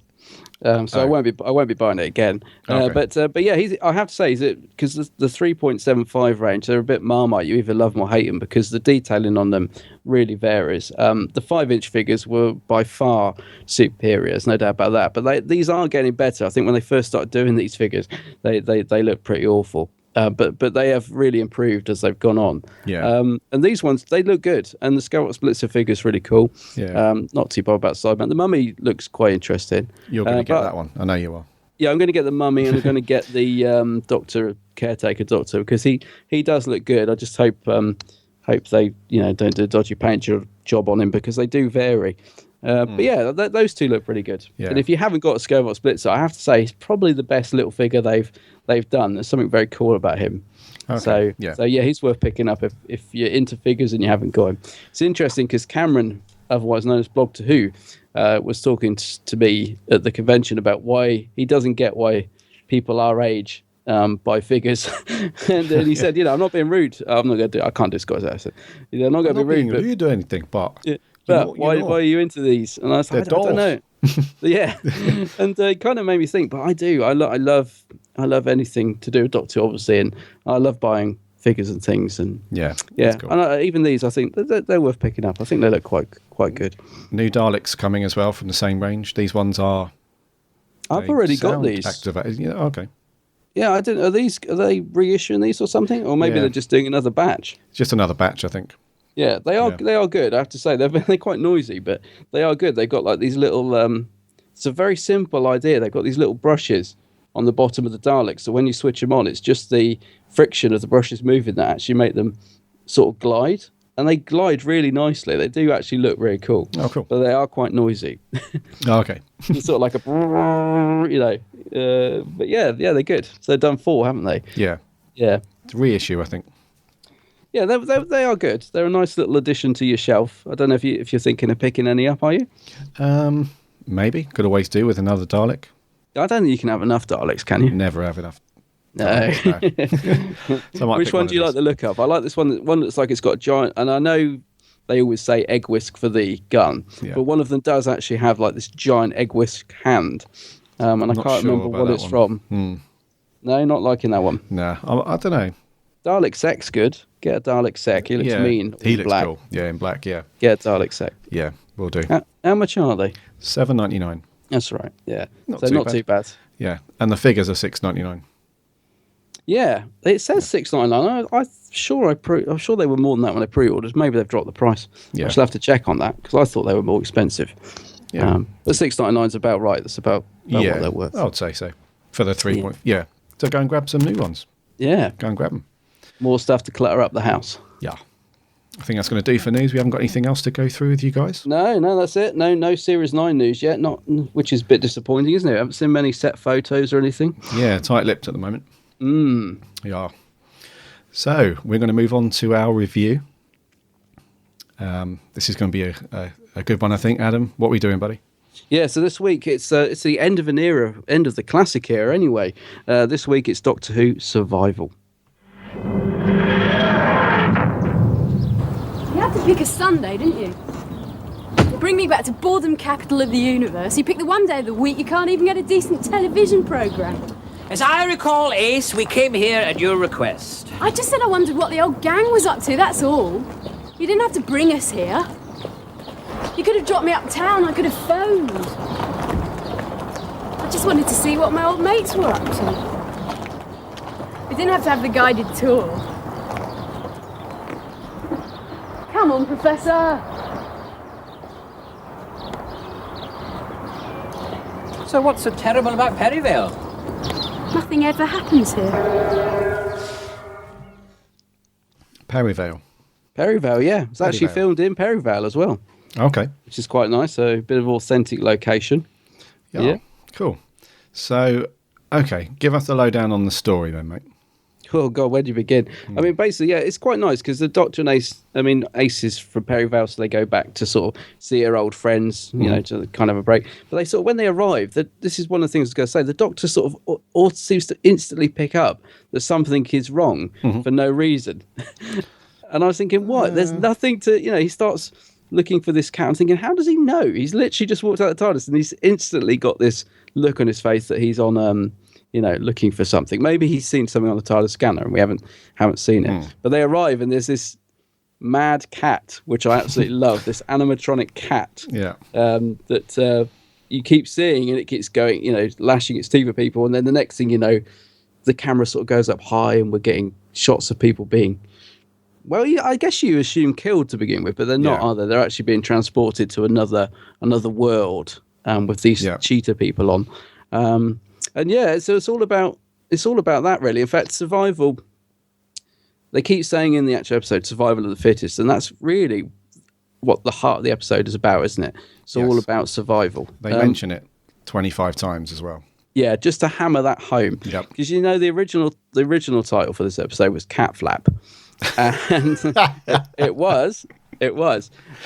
I won't be buying it again. Okay. But yeah, I have to say, because the 3.75 range, they're a bit Marmite. You either love them or hate them, because the detailing on them really varies. The 5-inch figures were by far superior, there's no doubt about that. But these are getting better. I think when they first started doing these figures, they looked pretty awful. But they have really improved as they've gone on. Yeah. And these ones, they look good. And the Scovox Blitzer figure is really cool. Yeah. Not too bad about Cyberman. The Mummy looks quite interesting. You're going to get that one. I know you are. Yeah, I'm going to get the Mummy, and I'm going to get the caretaker doctor, because he does look good. I just hope they don't do a dodgy paint job on him, because they do vary. But yeah, those two look pretty good. Yeah. And if you haven't got a Scovox Blitzer, I have to say he's probably the best little figure they've done. There's something very cool about him. Okay. So yeah, he's worth picking up if you're into figures and you haven't got him. It's interesting because Cameron, otherwise known as Blog to Who, was talking to me at the convention about why he doesn't get why people our age buy figures. And then he said, I'm not being rude. I'm not going to do it. I can't disguise that. I said, I'm not going to be rude. You do anything, but... Yeah. But why are you into these? And I was like, I don't know. Yeah. And it kind of made me think, but I do. I love anything to do with Doctor Who, obviously, and I love buying figures and things. And yeah. Cool. And even these, I think they're worth picking up. I think they look quite good. New Daleks coming as well from the same range. These ones are... I've already got these. Activated. Yeah, okay. Yeah, I didn't. Are they reissuing these or something? Or maybe they're just doing another batch? Just another batch, I think. Yeah, they are. Yeah. They are good. I have to say they're quite noisy, but they are good. They've got like these little. It's a very simple idea. They've got these little brushes on the bottom of the Daleks, so when you switch them on, it's just the friction of the brushes moving that actually make them sort of glide, and they glide really nicely. They do actually look really cool. Oh, cool. But they are quite noisy. Oh, okay. It's sort of like a, but yeah, they're good. So they've done 4, haven't they? Yeah. Yeah. It's a reissue, I think. Yeah, they are good. They're a nice little addition to your shelf. I don't know if you're thinking of picking any up, are you? Maybe. Could always do with another Dalek. I don't think you can have enough Daleks, can you? Never have enough. No. So which one do you like the look of? I like this one. One looks like it's got a giant, and I know they always say egg whisk for the gun, but one of them does actually have like this giant egg whisk hand, and I can't remember what it's from. No, not liking that one. No, I don't know. Dalek Sek's good. Get a Dalek Sek. He looks mean. He looks black. cool. Yeah, in black. Yeah. Get a Dalek Sek. Yeah, we'll do. How much are they? $7.99. That's right. Yeah. Not too bad. Yeah, and the figures are $6.99. Yeah, it says $6.99. I'm sure they were more than that when I pre-ordered. Maybe they've dropped the price. Yeah. I shall have to check on that because I thought they were more expensive. Yeah. But $6.99 is about right. That's about what they're worth. I would say so for the 3 point. Yeah. So go and grab some new ones. Yeah, Go and grab them. more stuff to clutter up the house. Yeah. I think that's going to do for news. We haven't got anything else to go through with you guys. No, that's it. No Series 9 news yet. Which is a bit disappointing, isn't it? I haven't seen many set photos or anything. Yeah, tight-lipped at the moment. Yeah. So we're going to move on to our review. This is going to be a good one, I think. Adam, what are we doing, buddy? Yeah, so this week it's the end of an era, end of the classic era. Anyway, this week it's Doctor Who Survival. You had to pick a Sunday, didn't you? Bring me back to boredom capital of the universe. You pick the one day of the week you can't even get a decent television programme. As I recall, Ace, we came here at your request. I just said I wondered what the old gang was up to, that's all. You didn't have to bring us here. You could have dropped me uptown, I could have phoned. I just wanted to see what my old mates were up to. We didn't have to have the guided tour. Come on, Professor. So what's so terrible about Perryvale? Nothing ever happens here. Perryvale. Perryvale, yeah. It's actually Perryvale. filmed in Perryvale as well, Okay. which is quite nice. So a bit of authentic location. Yeah. Cool. So, okay, give us the lowdown on the story then, mate. Oh God, where do you begin? I mean, basically, yeah, it's quite nice because the Doctor and Ace. I mean, Ace is from Perryvale, so they go back to sort of see her old friends, you know, to kind of a break. But they sort of, when they arrive, this is one of the things I was going to say. The Doctor sort of all seems to instantly pick up that something is wrong for no reason. And I was thinking, what? There's nothing to, he starts looking for this cat. I'm thinking, how does he know? He's literally just walked out the TARDIS and he's instantly got this look on his face that he's on, looking for something. Maybe he's seen something on the TARDIS scanner and we haven't seen it. But they arrive and there's this mad cat, which I absolutely love, this animatronic cat. Yeah. That you keep seeing and it keeps going, lashing its teeth at people. And then the next thing you know, the camera sort of goes up high and we're getting shots of people being, well, yeah, I guess you assume killed to begin with, but they're not, are they? They're actually being transported to another world with these cheetah people on. And yeah, so it's all about that really. In fact, survival. They keep saying in the actual episode, survival of the fittest, and that's really what the heart of the episode is about, isn't it? It's all about survival. They mention it 25 times as well. Yeah, just to hammer that home. Yep. Because the original title for this episode was Cat Flap. And it was. And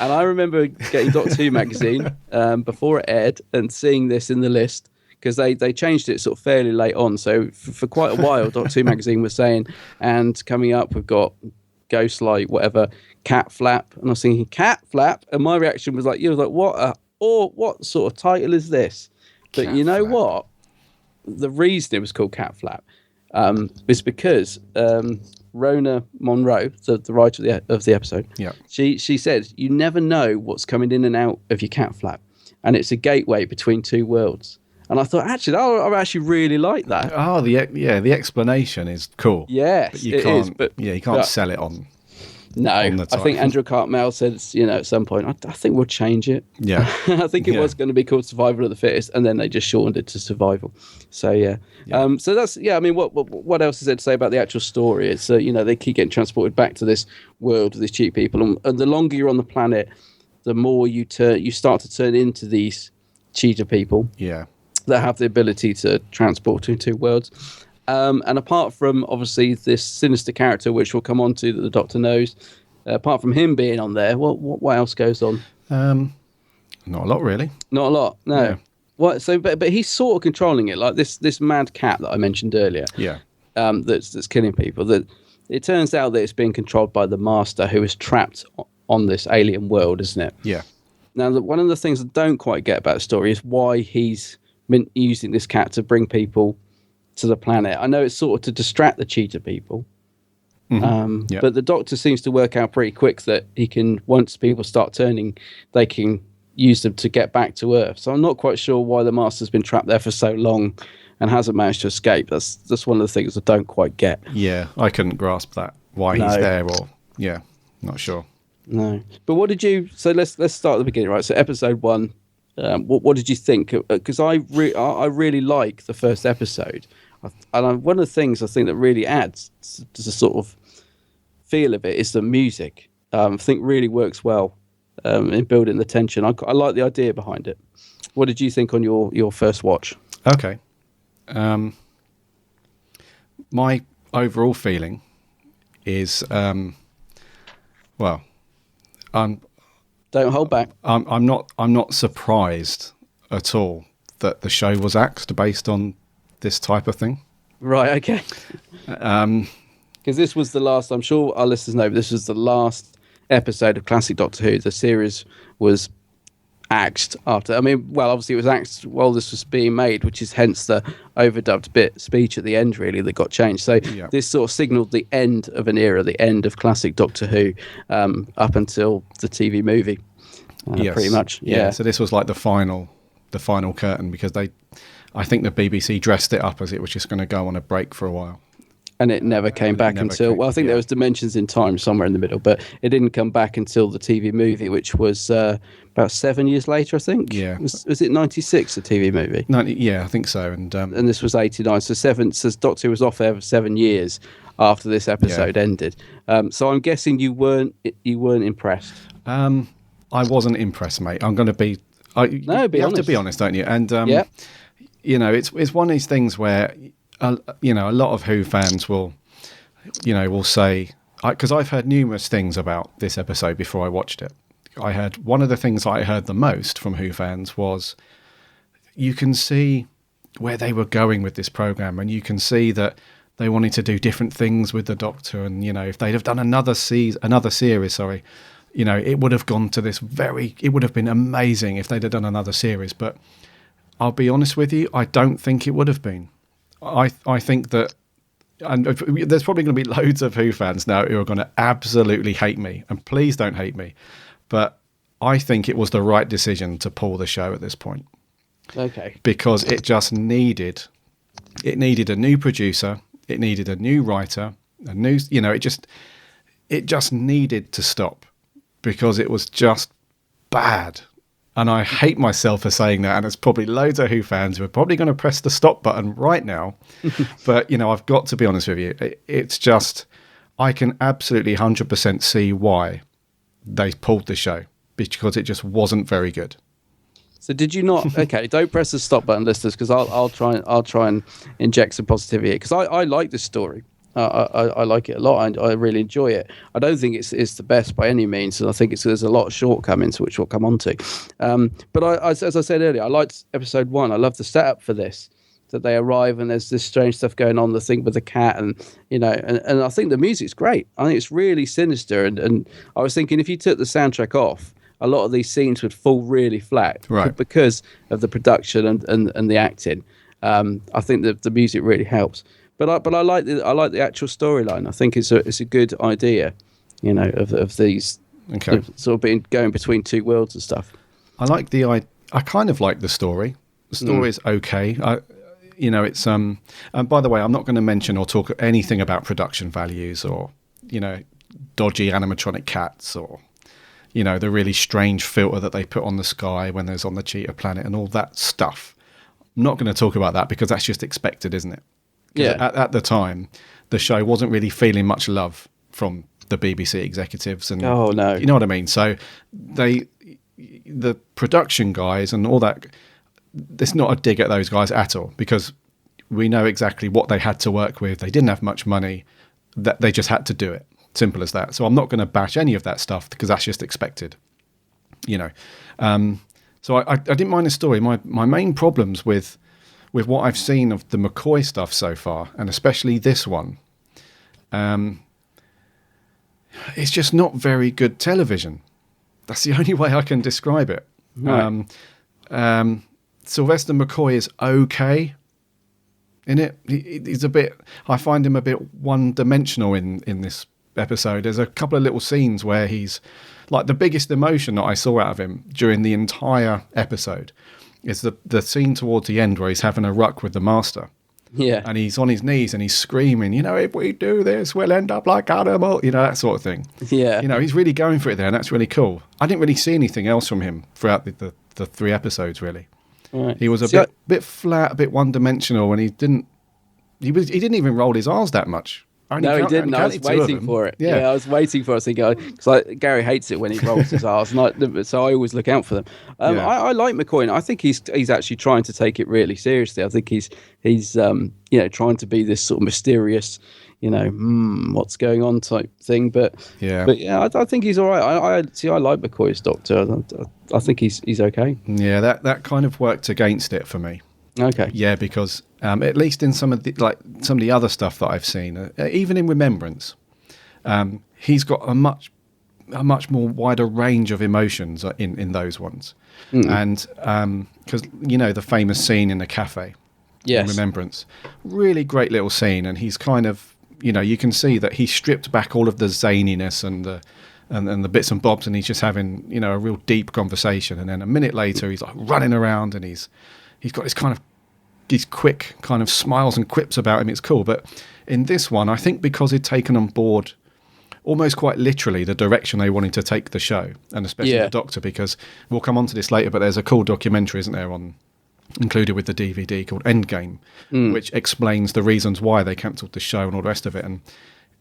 I remember getting Doctor Who magazine before it aired and seeing this in the list because they changed it sort of fairly late on. So for quite a while, Doctor Who magazine was saying, and coming up, we've got Ghostlight, whatever, Cat Flap. And I was thinking, Cat Flap? And my reaction was like, what sort of title is this? But you know what? The reason it was called Cat Flap is because Rona Monroe, the writer of the episode, she said, you never know what's coming in and out of your cat flap. And it's a gateway between two worlds. And I thought, actually, I actually really like that. Oh, the explanation is cool. Yes, but you can't sell it on. No, I think Andrew Cartmel said, at some point, I think we'll change it. Yeah. I think it was going to be called Survival of the Fittest, and then they just shortened it to Survival. So, yeah. So that's, I mean, what else is there to say about the actual story? It's, they keep getting transported back to this world with these cheap people. And the longer you're on the planet, the more you start to turn into these cheetah people. Yeah. That have the ability to transport between two worlds. And apart from, obviously, this sinister character, which we'll come on to, that the Doctor knows, apart from him being on there, what else goes on? Not a lot, really. Not a lot, no. Yeah. What? So, but he's sort of controlling it, like this mad cat that I mentioned earlier. Yeah. That's killing people. That it turns out that it's being controlled by the Master, who is trapped on this alien world, isn't it? Yeah. Now, one of the things I don't quite get about the story is why he's been using this cat to bring people to the planet. I know it's sort of to distract the cheetah people, but the Doctor seems to work out pretty quick that he can, once people start turning, they can use them to get back to Earth. So I'm not quite sure why the Master's been trapped there for so long and hasn't managed to escape. That's one of the things I don't quite get. Yeah, I couldn't grasp that, why he's No. there, or not sure. No, but what did you? So let's start at the beginning, right? So episode 1, what did you think? Because I really like the first episode, and one of the things I think that really adds to the sort of feel of it is the music. I think really works well in building the tension. I like the idea behind it. What did you think on your first watch? Okay. My overall feeling is, well, Don't hold back. I'm not surprised at all that the show was axed based on this type of thing. Right. Okay. Because this was the last. I'm sure our listeners know, but this was the last episode of classic Doctor Who. The series was axed after. I mean, well, obviously it was axed while this was being made, which is hence the overdubbed speech at the end, really, that got changed. So this sort of signalled the end of an era, the end of classic Doctor Who, up until the TV movie, pretty much. Yeah. So this was like the final curtain, because I think the BBC dressed it up as it was just going to go on a break for a while. And it never came back until, well, I think there was Dimensions in Time somewhere in the middle, but it didn't come back until the TV movie, which was about 7 years later, I think. Yeah. Was it 96, the TV movie? Yeah, I think so. And this was 89. So Doctor Who was off air for 7 years after this episode ended. So I'm guessing you weren't impressed. I wasn't impressed, mate. I'm going to be... be you have honest. to be honest, don't you? And, you know, it's one of these things where... you know, a lot of Who fans will say, because I've heard numerous things about this episode before I watched it. One of the things I heard the most from Who fans was, you can see where they were going with this program, and you can see that they wanted to do different things with the Doctor, and if they'd have done another series, it would have gone to this it would have been amazing if they'd have done another series. But I'll be honest with you, I don't think it would have been. I think that, and there's probably going to be loads of Who fans now who are going to absolutely hate me, and please don't hate me, but I think it was the right decision to pull the show at this point. Okay. Because it just needed a new producer, it needed a new writer, it just needed to stop, because it was just bad. And I hate myself for saying that, and there's probably loads of Who fans who are probably going to press the stop button right now. But, I've got to be honest with you. It's just, I can absolutely 100% see why they pulled the show, because it just wasn't very good. So did you not? Okay, don't press the stop button, listeners, because I'll try and inject some positivity, because I like this story. I like it a lot, and I really enjoy it. I don't think it's the best by any means, and I think there's a lot of shortcomings, which we'll come on to. But as I said earlier, I liked episode 1. I love the setup for this, that they arrive and there's this strange stuff going on, the thing with the cat, and and I think the music's great. I think it's really sinister, and I was thinking, if you took the soundtrack off, a lot of these scenes would fall really flat, right, because of the production and the acting. I think that the music really helps. But I like the actual storyline. I think it's a good idea, of these sort of being going between two worlds and stuff. I kind of like the story. The story is okay. It's and by the way, I'm not going to mention or talk anything about production values or dodgy animatronic cats or the really strange filter that they put on the sky when there's on the cheetah planet and all that stuff. I'm not going to talk about that, because that's just expected, isn't it? Yeah. At the time, the show wasn't really feeling much love from the BBC executives, and oh no, you know what I mean. So the production guys and all that. It's not a dig at those guys at all, because we know exactly what they had to work with. They didn't have much money; that they just had to do it. Simple as that. So I'm not going to bash any of that stuff, because that's just expected. So I didn't mind the story. My main problems with what I've seen of the McCoy stuff so far, and especially this one, it's just not very good television. That's the only way I can describe it. Right. Sylvester McCoy is okay in it. He's a bit... I find him a bit one-dimensional in this episode. There's a couple of little scenes where he's... Like, the biggest emotion that I saw out of him during the entire episode is the scene towards the end where he's having a ruck with the master. Yeah. And he's on his knees and he's screaming, if we do this, we'll end up like animals, that sort of thing. Yeah. He's really going for it there, and that's really cool. I didn't really see anything else from him throughout the 3 episodes, really. Right. He was a bit flat, a bit one-dimensional, and he didn't even roll his R's that much. No, he didn't. I was waiting for it. Yeah, I was waiting for it. I was thinking, because Gary hates it when he rolls his R's, so I always look out for them. I like McCoy. I think he's actually trying to take it really seriously. I think he's trying to be this sort of mysterious, what's going on type thing. But yeah, I think he's all right. I like McCoy's Doctor. I think he's okay. Yeah, that kind of worked against it for me. Okay. Yeah, because at least in some of the other stuff that I've seen, even in Remembrance, he's got a much more wider range of emotions in those ones. And because the famous scene in the cafe, in Remembrance, really great little scene, and he's kind of you can see that he stripped back all of the zaniness and the bits and bobs, and he's just having a real deep conversation, and then a minute later he's like running around and he's got this kind of these quick kind of smiles and quips about him. It's cool. But in this one, I think because he'd taken on board almost quite literally the direction they wanted to take the show, and especially the Doctor, because we'll come on to this later, but there's a cool documentary, isn't there, included with the DVD called Endgame, which explains the reasons why they cancelled the show and all the rest of it. And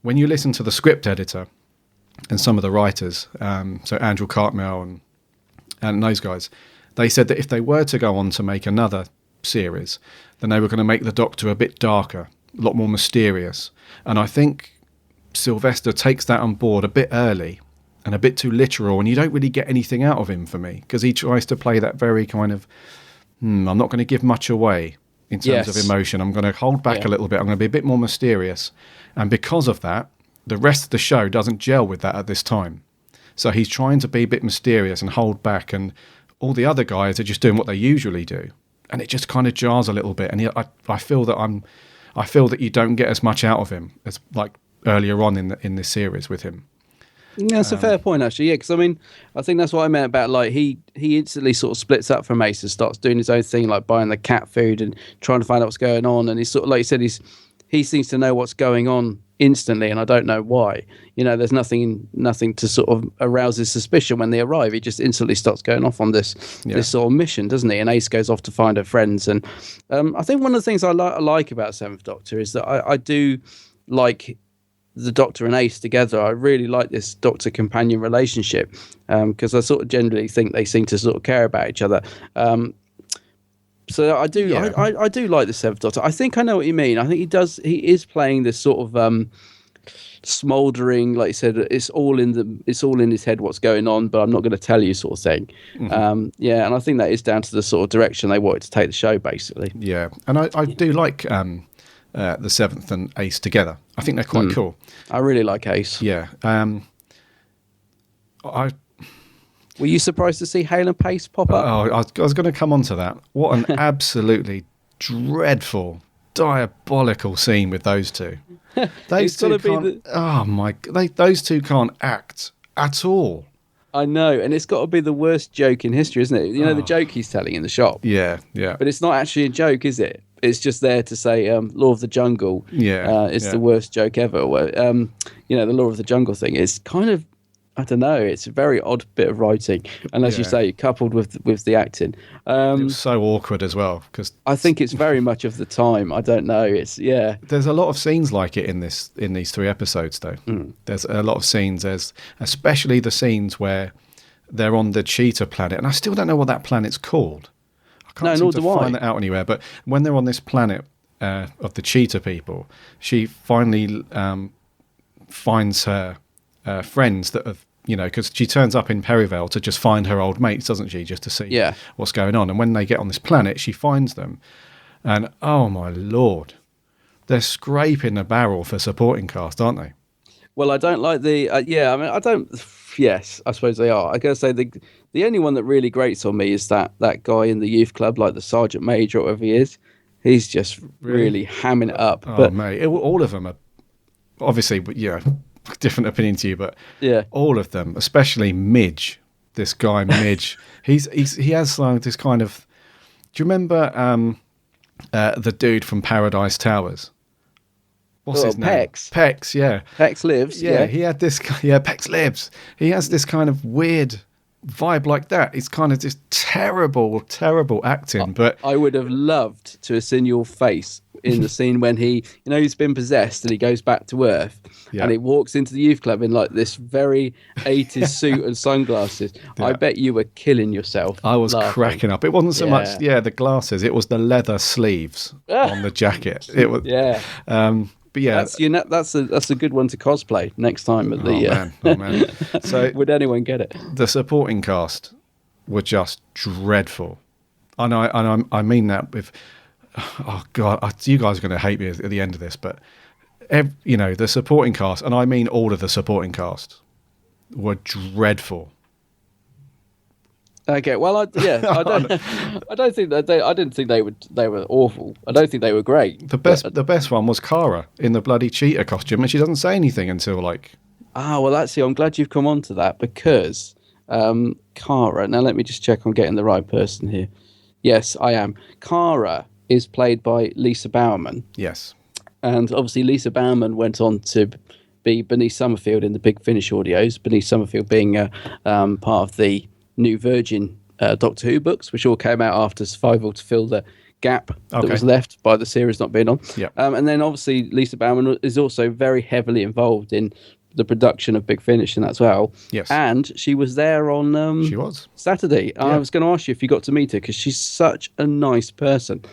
when you listen to the script editor and some of the writers, so Andrew Cartmel and those guys, they said that if they were to go on to make another series, then they were going to make the Doctor a bit darker, a lot more mysterious. And I think Sylvester takes that on board a bit early and a bit too literal, and you don't really get anything out of him for me, because he tries to play that very kind of I'm not going to give much away in terms of emotion. I'm going to hold back a little bit. I'm going to be a bit more mysterious. And because of that, the rest of the show doesn't gel with that at this time. So he's trying to be a bit mysterious and hold back, and all the other guys are just doing what they usually do. And it just kind of jars a little bit. And I feel that you don't get as much out of him as like earlier on in this series with him. Yeah, that's a fair point, actually. Yeah, because I think that's what I meant about like he instantly sort of splits up from Ace and starts doing his own thing, like buying the cat food and trying to find out what's going on. And he's sort of, like you said, he seems to know what's going on instantly, and I don't know why. There's nothing to sort of arouse his suspicion when they arrive. He just instantly starts going off on this sort of mission, doesn't he? And Ace goes off to find her friends. And I think one of the things I like about Seventh Doctor is that I do like the Doctor and Ace together. I really like this Doctor companion relationship, because I sort of generally think they seem to sort of care about each other. So I do, I do like the Seventh Doctor. I think I know what you mean. I think he is playing this sort of smouldering, like you said, it's all in his head what's going on, but I'm not going to tell you sort of thing. Mm-hmm. And I think that is down to the sort of direction they wanted to take the show, basically. Yeah, and I do like the Seventh and Ace together. I think they're quite cool. I really like Ace. Yeah. Were you surprised to see Hale and Pace pop up? Oh, I was going to come on to that. What an absolutely dreadful, diabolical scene with those two. Those two can't, those two can't act at all. I know, and it's got to be the worst joke in history, isn't it? The joke he's telling in the shop. Yeah. But it's not actually a joke, is it? It's just there to say Law of the Jungle is the worst joke ever. The Law of the Jungle thing is kind of, I don't know, it's a very odd bit of writing. And as you say, coupled with the acting. It was so awkward as well. Cause I think it's very much of the time. I don't know. There's a lot of scenes like it in these 3 episodes, though. There's a lot of scenes. There's especially the scenes where they're on the cheetah planet. And I still don't know what that planet's called. I can't seem to find that out anywhere. But when they're on this planet of the cheetah people, she finally finds her friends that have, because she turns up in Perivale to just find her old mates, doesn't she, just to see what's going on. And when they get on this planet, she finds them, and oh my lord, they're scraping the barrel for supporting cast, aren't they? Well, I don't like the I don't. Yes, I suppose they are. I gotta say the only one that really grates on me is that guy in the youth club, like the sergeant major or whatever he is. He's just really hamming it up. Oh, mate, all of them are obviously, different opinion to you, but all of them, especially Midge, this guy Midge, he has like this kind of Do you remember the dude from Paradise Towers? What's his name? Pex. Pex, yeah. Pex lives. Yeah, he had this. Yeah, Pex lives. He has this kind of weird vibe like that. It's kind of just terrible acting. But I would have loved to have seen your face in the scene when he's been possessed and he goes back to Earth and he walks into the youth club in like this very 80s suit and sunglasses. I bet you were killing yourself. I was laughing. cracking up. It wasn't so much, the glasses. It was the leather sleeves on the jacket. It was, but yeah, that's a good one to cosplay next time at the. Oh man! So would anyone get it? The supporting cast were just dreadful, and I mean that with. Oh God, you guys are going to hate me at the end of this, but the supporting cast, and I mean all of the supporting cast, were dreadful. Okay, well, I don't think that I didn't think they were awful. I don't think they were great. The best one was Kara in the bloody cheetah costume, and she doesn't say anything until like. Well, actually, I'm glad you've come on to that because Kara. Now, let me just check I'm getting the right person here. Yes, I am. Kara is played by Lisa Bowerman. Yes, and obviously Lisa Bowerman went on to be Bernice Summerfield in the Big Finish audios. Bernice Summerfield being part of the New Virgin Doctor Who books, which all came out after Survival to fill the gap that was left by the series not being on. Yep. And then obviously Lisa Bowerman is also very heavily involved in the production of Big Finish and that as well. Yes. And she was there on she was Saturday. Yeah. I was going to ask you if you got to meet her because she's such a nice person.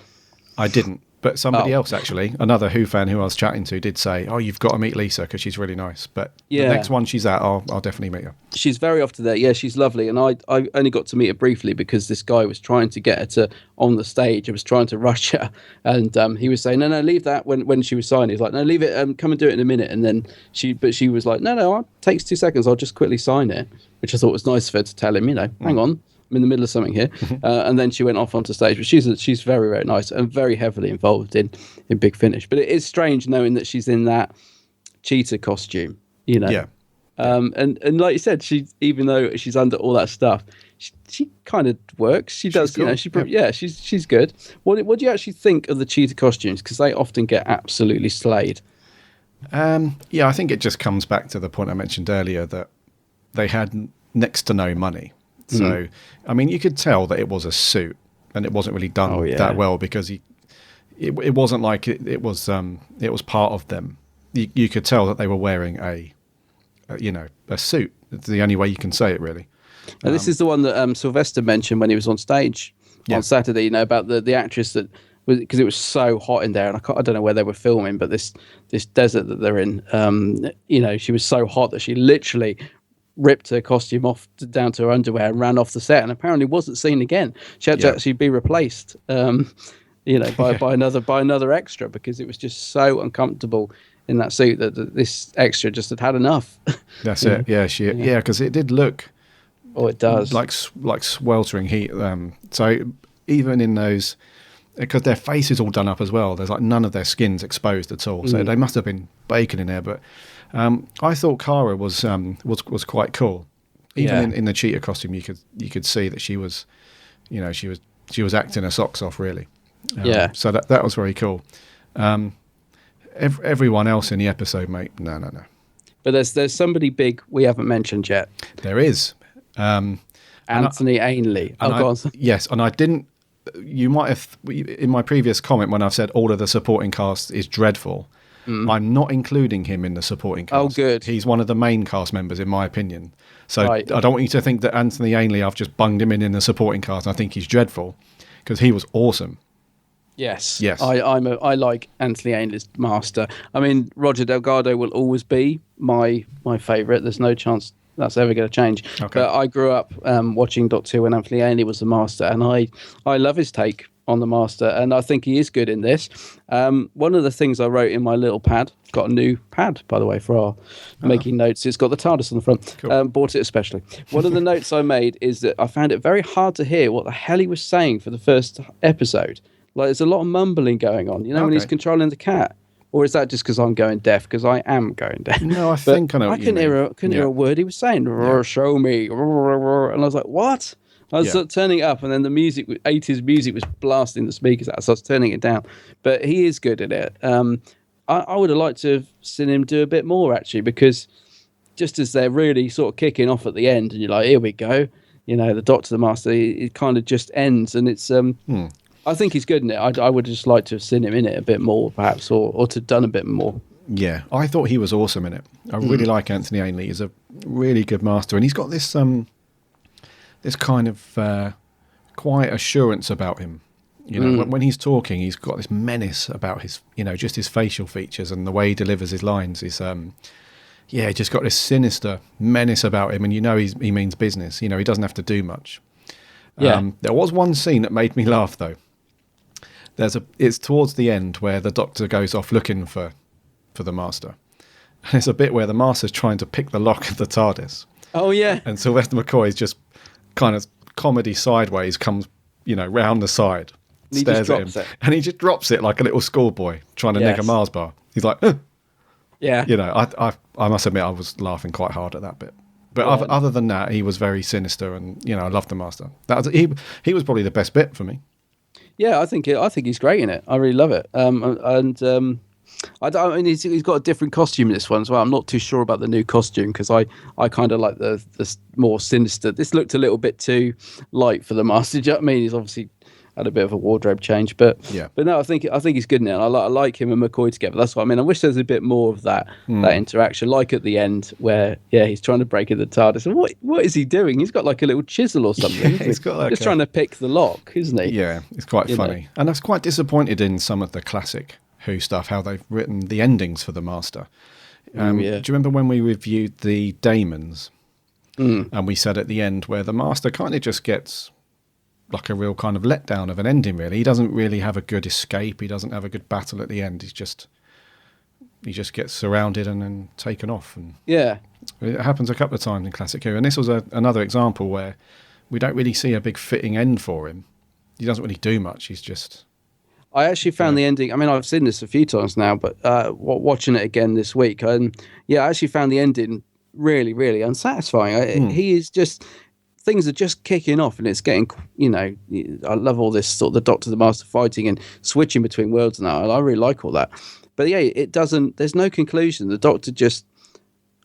I didn't. But somebody else, actually, another Who fan who I was chatting to, did say, "Oh, you've got to meet Lisa because she's really nice." But the next one she's at, I'll definitely meet her. She's very often there. Yeah, she's lovely. And I only got to meet her briefly because this guy was trying to get her to on the stage. I was trying to rush her, and he was saying, "No, leave that." When she was signing, he's like, "No, leave it. Come and do it in a minute." And then she was like, "No, it takes 2 seconds. I'll just quickly sign it," which I thought was nice of her to tell him. Hang on. I'm in the middle of something here. And then she went off onto stage. But she's very, very nice and very heavily involved in Big Finish. But it is strange knowing that she's in that cheetah costume, Yeah. And like you said, even though she's under all that stuff, she kind of works. She does, cool. She's good. What do you actually think of the cheetah costumes? Because they often get absolutely slayed. I think it just comes back to the point I mentioned earlier that they had next to no money. So, I mean, you could tell that it was a suit and it wasn't really done that well because it wasn't like it was part of them. You could tell that they were wearing a suit. It's the only way you can say it, really. And this is the one that Sylvester mentioned when he was on stage on Saturday, about the actress that was, because it was so hot in there, and I don't know where they were filming, but this desert that they're in, she was so hot that she literally ripped her costume off down to her underwear and ran off the set, and apparently wasn't seen again. She had to actually be replaced, by another extra because it was just so uncomfortable in that suit that this extra just had enough. That's it. Yeah, because it did look. Oh, it does. Like sweltering heat. So even in those, because their face is all done up as well. There's like none of their skin's exposed at all. So they must have been baking in there, but. I thought Kara was quite cool. Even in the cheetah costume, you could see that she was, she was acting her socks off really. So that was very cool. Everyone else in the episode, mate, no. But there's somebody big we haven't mentioned yet. There is Anthony Ainley. Yes, and I didn't. You might have in my previous comment when I've said all of the supporting cast is dreadful. I'm not including him in the supporting cast. Oh, good. He's one of the main cast members, in my opinion. So I don't want you to think that Anthony Ainley, I've just bunged him in the supporting cast. I think he's dreadful because he was awesome. Yes. I like Anthony Ainley's master. I mean, Roger Delgado will always be my favourite. There's no chance that's ever going to change. Okay. But I grew up watching Doctor Who when Anthony Ainley was the master, and I love his take on the master, and I think he is good in this. One of the things I wrote in my little pad, got a new pad by the way for our making notes, it's got the Tardis on the front. Cool. Bought it especially. One of the notes I made is that I found it very hard to hear what the hell he was saying for the first episode. Like there's a lot of mumbling going on, when he's controlling the cat. Or is that just because I'm going deaf? Because I am going deaf. No, I think I know. I couldn't hear a word he was saying. Show me, and I was like, what? I was sort of turning it up, and then the music, 80s music, was blasting the speakers out, so I was turning it down. But he is good at it. I would have liked to have seen him do a bit more, actually, because just as they're really sort of kicking off at the end, and you're like, here we go, the Doctor, the Master, it kind of just ends, and it's. I think he's good in it. I would just like to have seen him in it a bit more, perhaps, or to have done a bit more. Yeah, I thought he was awesome in it. I really like Anthony Ainley. He's a really good Master, and he's got this this kind of quiet assurance about him. When he's talking, he's got this menace about his, just his facial features and the way he delivers his lines. He's just got this sinister menace about him, and he means business. He doesn't have to do much. Yeah. There was one scene that made me laugh though. It's towards the end where the Doctor goes off looking for the Master. And it's a bit where the Master's trying to pick the lock of the TARDIS. Oh yeah. And Sylvester McCoy's just kind of comedy sideways comes, round the side, stares at him, and he just drops it like a little schoolboy trying to nick a Mars bar. He's like, yeah. I must admit I was laughing quite hard at that bit. But other than that, he was very sinister, and I loved the Master. He was probably the best bit for me. Yeah, I think he's great in it. I really love it. He's got a different costume in this one as well. I'm not too sure about the new costume because I kind of like the more sinister. This looked a little bit too light for the Master. Do you know what I mean? He's obviously had a bit of a wardrobe change, but no, I think he's good now. I like him and McCoy together. That's what I mean. I wish there was a bit more of that interaction, like at the end where he's trying to break in the TARDIS. And what is he doing? He's got like a little chisel or something. Yeah, he's got like just trying to pick the lock, isn't he? Yeah, it's quite funny. And I was quite disappointed in some of the classic Who stuff, how they've written the endings for the Master. Do you remember when we reviewed the Daemons? And we said at the end where the Master kind of just gets like a real kind of letdown of an ending, really. He doesn't really have a good escape. He doesn't have a good battle at the end. He just gets surrounded and then taken off. And it happens a couple of times in Classic Who. And this was another example where we don't really see a big fitting end for him. He doesn't really do much. He's just... I actually found the ending. I mean, I've seen this a few times now, but watching it again this week, I actually found the ending really, really unsatisfying. He is just... Things are just kicking off, and it's getting, I love all this sort of the Doctor, the Master fighting and switching between worlds now. I really like all that. But it doesn't, there's no conclusion. The Doctor just,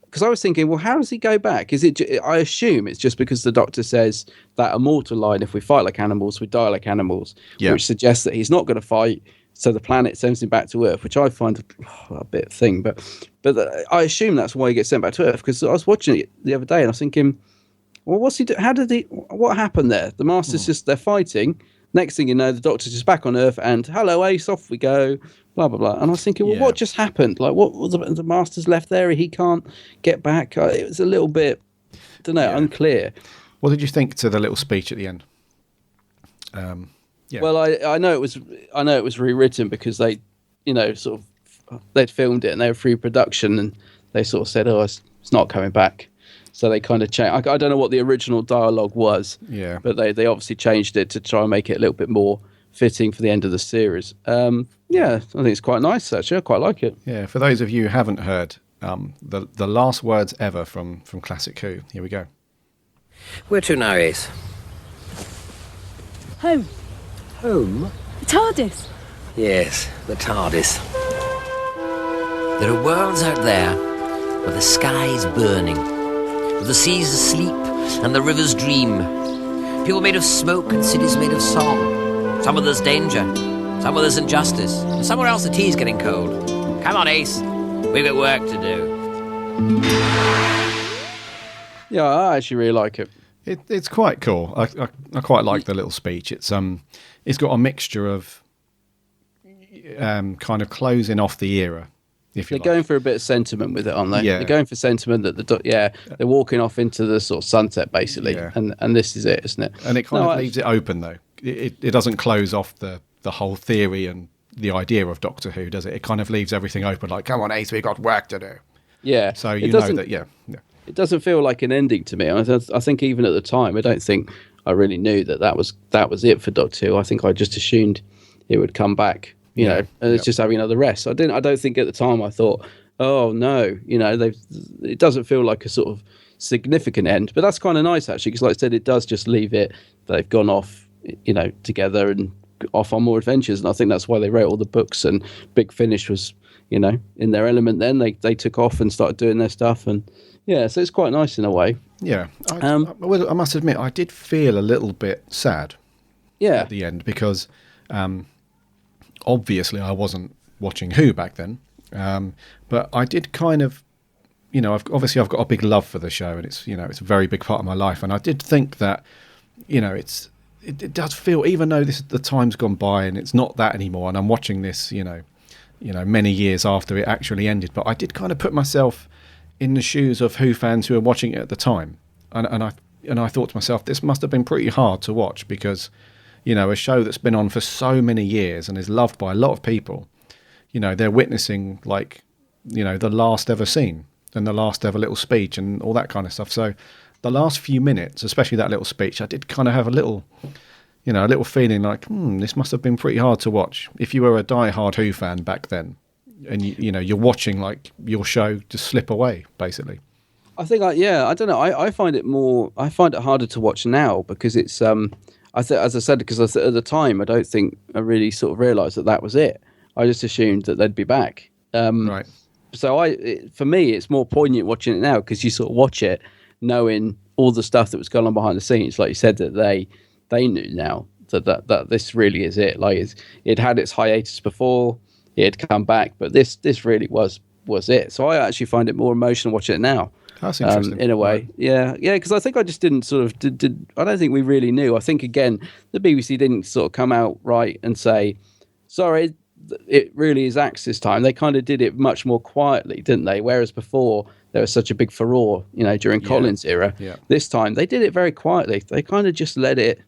because I was thinking, well, how does he go back? I assume it's just because the Doctor says that immortal line, if we fight like animals, we die like animals, which suggests that he's not going to fight. So the planet sends him back to Earth, which I find a bit thing. But I assume that's why he gets sent back to Earth, because I was watching it the other day and I was thinking, well, what's he do? What happened there? The Master's they're fighting. Next thing you know, the Doctor's just back on Earth and hello, Ace, off we go, blah, blah, blah. And I was thinking, well, what just happened? Like, what was the Master's left there? He can't get back. It was a little bit, unclear. What did you think to the little speech at the end? Well, I know it was rewritten because they, they'd filmed it and they were through production and they sort of said, oh, it's not coming back. So they kind of changed. I don't know what the original dialogue was, but they obviously changed it to try and make it a little bit more fitting for the end of the series. I think it's quite nice, actually. I quite like it. Yeah, for those of you who haven't heard, the last words ever from Classic Who, here we go. Where to now, Ace? Home. Home? The TARDIS. Yes, the TARDIS. There are worlds out there where the sky's burning, where the sea's asleep and the rivers dream. People made of smoke and cities made of song. Some of there's danger, some of there's injustice, and somewhere else the tea's getting cold. Come on, Ace, we've got work to do. Yeah, I actually really like it. It's quite cool. I quite like the little speech. It's got a mixture of kind of closing off the era. They're going for a bit of sentiment with it, aren't they? Yeah. They're going for sentiment that they're walking off into the sort of sunset basically, and this is it, isn't it? And it kind of leaves it open though. It doesn't close off the whole theory and the idea of Doctor Who, does it? It kind of leaves everything open. Like, come on, Ace, we got work to do. Yeah. So you know that, yeah. It doesn't feel like an ending to me. I think even at the time, I don't think I really knew that was it for Doctor Who. I think I just assumed it would come back. And it's just having another rest. I don't think at the time I thought oh no, it doesn't feel like a sort of significant end, but that's kind of nice actually, because like I said, it does just leave it, they've gone off, together and off on more adventures, and I think that's why they wrote all the books, and Big Finish was, in their element then, they took off and started doing their stuff, and yeah, so it's quite nice in a way. Yeah. I must admit, I did feel a little bit sad at the end, because obviously I wasn't watching Who back then, but I did kind of, I've got a big love for the show, and it's a very big part of my life, and I did think that it does feel, even though the time's gone by and it's not that anymore, and I'm watching this many years after it actually ended, but I did kind of put myself in the shoes of Who fans who were watching it at the time, and I thought to myself, this must have been pretty hard to watch, because a show that's been on for so many years and is loved by a lot of people, they're witnessing the last ever scene and the last ever little speech and all that kind of stuff. So the last few minutes, especially that little speech, I did kind of have a little feeling like, this must have been pretty hard to watch if you were a die-hard Who fan back then, and you're watching like your show just slip away, basically. I think, I don't know. I find it harder to watch now, because it's, as I said, because at the time, I don't think I really sort of realised that was it. I just assumed that they'd be back. Right. So for me, it's more poignant watching it now, because you sort of watch it knowing all the stuff that was going on behind the scenes. Like you said, that they knew now that this really is it. Like it had its hiatus before, it had come back, but this really was it. So I actually find it more emotional watching it now. That's interesting. In a way. Right. Yeah, because I think I just didn't sort of I don't think we really knew. I think, again, the BBC didn't sort of come out right and say, sorry, it really is Axe this time. They kind of did it much more quietly, didn't they? Whereas before there was such a big furore, during Collins' era. Yeah. This time they did it very quietly. They kind of just let it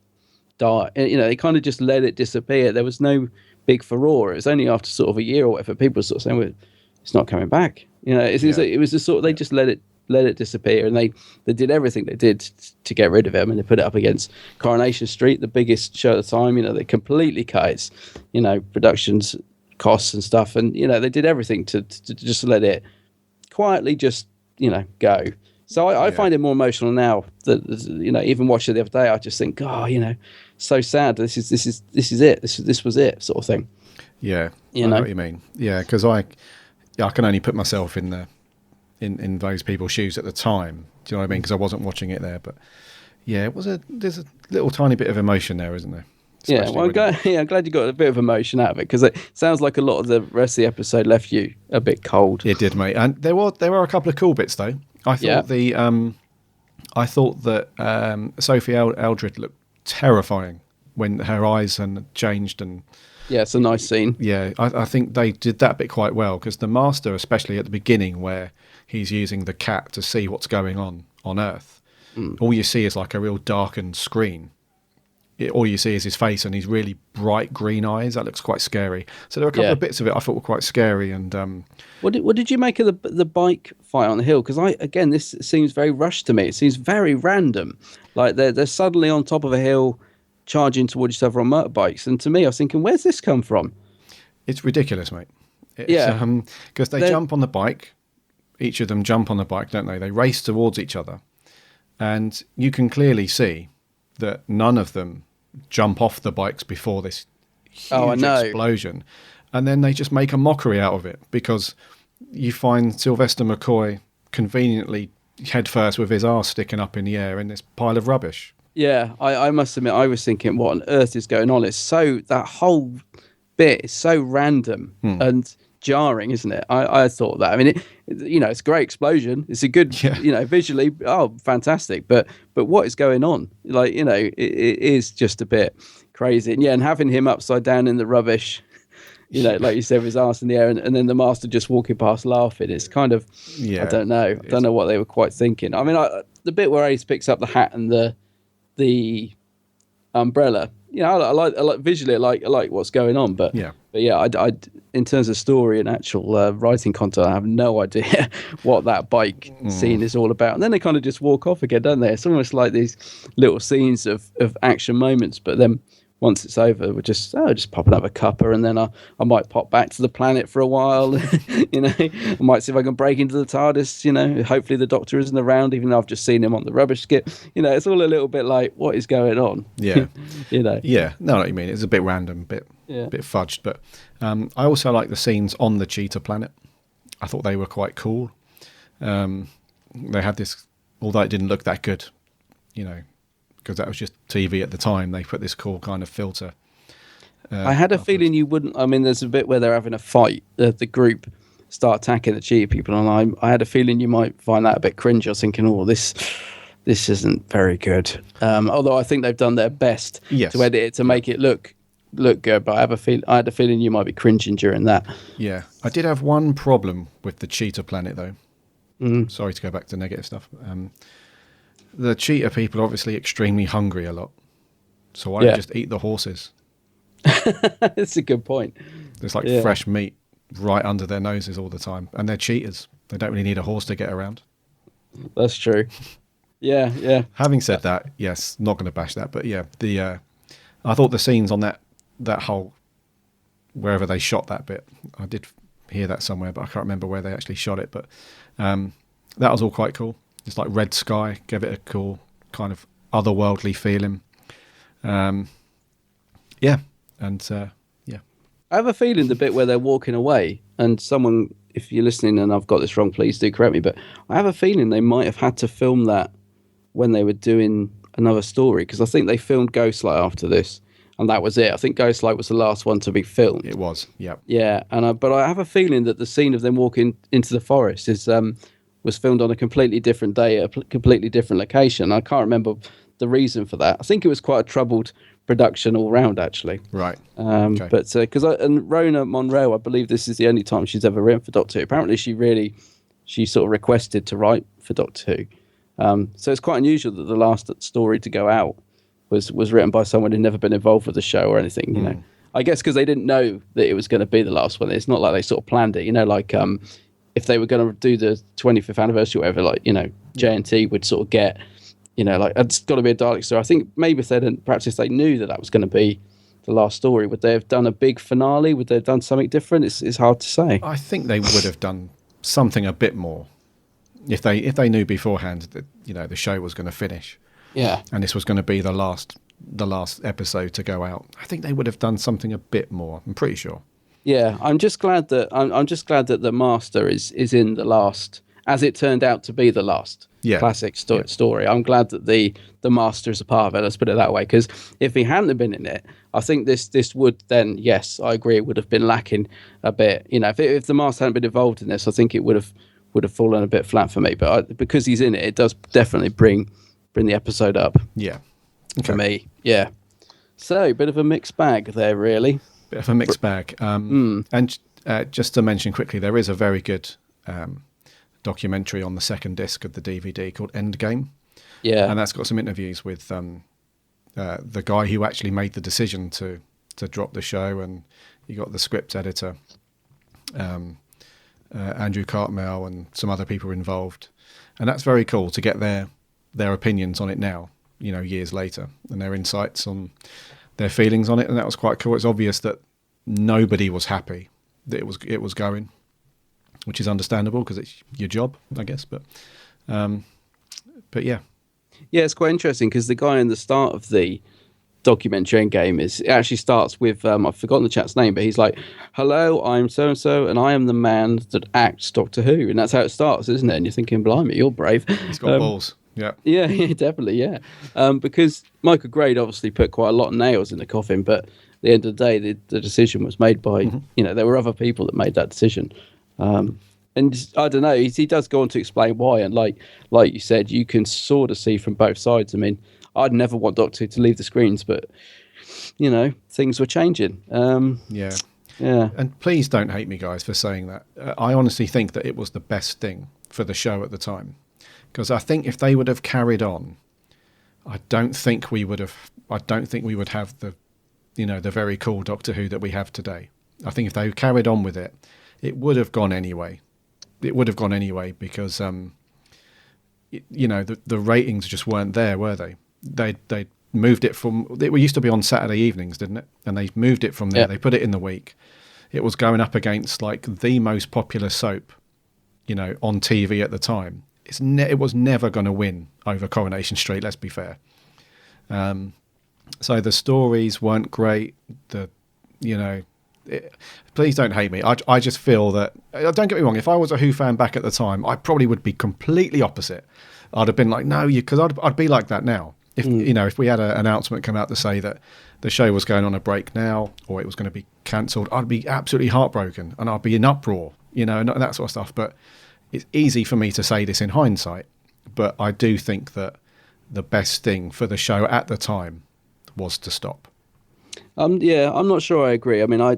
die. They kind of just let it disappear. There was no big furore. It was only after sort of a year or whatever people were sort of saying, well, it's not coming back. It was the sort of, they just let it disappear, and they did everything they did to get rid of it. I mean, they put it up against Coronation Street, the biggest show at the time. They completely cut its, productions costs and stuff, and they did everything to just let it quietly just go. So I find it more emotional now. That even watching it the other day, I just think, so sad. This is it. This was it, sort of thing. Yeah, I know what you mean. Yeah, because I can only put myself in those people's shoes at the time. Do you know what I mean? Because I wasn't watching it there, but yeah, there's a little tiny bit of emotion there, isn't there? Especially I'm glad you got a bit of emotion out of it, because it sounds like a lot of the rest of the episode left you a bit cold. It did, mate. And there were a couple of cool bits though. I thought that Sophie Aldred looked terrifying when her eyes changed, and yeah, it's a nice scene. Yeah, I think they did that bit quite well, because the Master, especially at the beginning where he's using the cat to see what's going on Earth, all you see is like a real darkened screen. All you see is his face and his really bright green eyes. That looks quite scary. So there were a couple of bits of it I thought were quite scary. And what did you make of the bike fight on the hill? Because this seems very rushed to me. It seems very random. Like they're suddenly on top of a hill, charging towards each other on motorbikes. And to me, I was thinking, where's this come from? It's ridiculous, mate. Because they jump on the bike. Each of them jump on the bike, don't they? They race towards each other. And you can clearly see that none of them jump off the bikes before this huge explosion. And then they just make a mockery out of it, because you find Sylvester McCoy conveniently headfirst with his arse sticking up in the air in this pile of rubbish. Yeah, I must admit, I was thinking, what on earth is going on? That whole bit is so random and jarring, isn't it? I thought that. I mean, it's a great explosion. It's a good, visually, fantastic. But what is going on? Like, it is just a bit crazy. And and having him upside down in the rubbish, like you said, with his arse in the air, and then the Master just walking past laughing. It's kind of, I don't know. I don't know what they were quite thinking. I mean, the bit where Ace picks up the hat and the umbrella, I like visually, I like what's going on, but I in terms of story and actual writing content, I have no idea what that bike scene is all about. And then they kind of just walk off again, don't they? It's almost like these little scenes of action moments, but then once it's over, we'll just pop another cuppa, and then I might pop back to the planet for a while. I might see if I can break into the TARDIS. Hopefully the Doctor isn't around, even though I've just seen him on the rubbish skip. It's all a little bit like, what is going on? Yeah. Yeah, no, what you mean. It's a bit random, bit fudged, but I also like the scenes on the cheetah planet. I thought they were quite cool. They had this, although it didn't look that good, because that was just TV at the time. They put this cool kind of filter. I had a feeling you wouldn't. I mean, there's a bit where they're having a fight. The group start attacking the cheetah people, and I had a feeling you might find that a bit cringe. I was thinking, this isn't very good. Although I think they've done their best to edit it to make it look good. But I had a feeling you might be cringing during that. Yeah, I did have one problem with the cheetah planet, though. Sorry to go back to negative stuff. The cheetah people are obviously extremely hungry a lot. So why don't you just eat the horses? That's a good point. There's fresh meat right under their noses all the time. And they're cheetahs. They don't really need a horse to get around. That's true. Yeah. Having said that, yes, not going to bash that. But yeah, I thought the scenes on that whole, wherever they shot that bit, I did hear that somewhere, but I can't remember where they actually shot it. But that was all quite cool. It's like red sky, gave it a cool kind of otherworldly feeling. I have a feeling the bit where they're walking away, and someone, if you're listening and I've got this wrong, please do correct me, but I have a feeling they might have had to film that when they were doing another story, because I think they filmed Ghostlight after this, and that was it. I think Ghostlight was the last one to be filmed. It was, yeah. Yeah, but I have a feeling that the scene of them walking into the forest was filmed on a completely different day at a completely different location. I can't remember the reason for that. I think it was quite a troubled production all round, actually. Right. Okay. But because Rona Monroe, I believe this is the only time she's ever written for Doctor Who. Apparently, she sort of requested to write for Doctor Who. So it's quite unusual that the last story to go out was written by someone who'd never been involved with the show or anything. I guess because they didn't know that it was going to be the last one. It's not like they sort of planned it. If they were going to do the 25th anniversary or whatever, JNT would sort of get. It's got to be a Dalek story. I think maybe if they knew that was going to be the last story, would they have done a big finale? Would they have done something different? It's hard to say. I think they would have done something a bit more if they knew beforehand that the show was going to finish. Yeah, and this was going to be the last episode to go out. I think they would have done something a bit more. I'm pretty sure. Yeah, I'm just glad that the Master is in the last, as it turned out to be the last. Classic story. I'm glad that the Master is a part of it. Let's put it that way. Because if he hadn't been in it, I think this would then, yes, I agree, it would have been lacking a bit. If the Master hadn't been involved in this, I think it would have fallen a bit flat for me. But because he's in it, it does definitely bring the episode up. Yeah, for me. Yeah. So a bit of a mixed bag there, really. Bit of a mixed bag. And just to mention quickly, there is a very good documentary on the second disc of the DVD called Endgame. Yeah. And that's got some interviews with the guy who actually made the decision to drop the show, and you got the script editor, Andrew Cartmel, and some other people involved. And that's very cool to get their opinions on it now, years later, and their insights on their feelings on it. And that was quite cool. It's obvious that nobody was happy that it was going, which is understandable because it's your job, I guess. But yeah. Yeah, it's quite interesting because the guy in the start of the documentary Endgame it actually starts with, I've forgotten the chap's name, but he's like, "Hello, I'm so-and-so, and I am the man that acts Doctor Who." And that's how it starts, isn't it? And you're thinking, blimey, you're brave. He's got balls. Yeah. Yeah, definitely, yeah. Because Michael Grade obviously put quite a lot of nails in the coffin, but at the end of the day, the decision was made by, there were other people that made that decision. And I don't know, he does go on to explain why. And like you said, you can sort of see from both sides. I mean, I'd never want Doctor Who to leave the screens, but, things were changing. Yeah. And please don't hate me, guys, for saying that. I honestly think that it was the best thing for the show at the time. Because I think if they would have carried on, I don't think we would have the, the very cool Doctor Who that we have today. I think if they carried on with it, it would have gone anyway. It would have gone anyway because, the ratings just weren't there, were they? They'd moved it from, it used to be on Saturday evenings, didn't it? And they moved it from there. Yeah. They put it in the week. It was going up against like the most popular soap, you know, on TV at the time. It was never going to win over Coronation Street, let's be fair. So the stories weren't great. Please don't hate me. I just feel that, don't get me wrong, if I was a Who fan back at the time, I probably would be completely opposite. I'd have been like, no, because I'd be like that now. If you know, if we had an announcement come out to say that the show was going on a break now, or it was going to be cancelled, I'd be absolutely heartbroken and I'd be in uproar, you know, and that sort of stuff. But it's easy for me to say this in hindsight, but I do think that the best thing for the show at the time was to stop. Yeah, I'm not sure I agree. I mean, I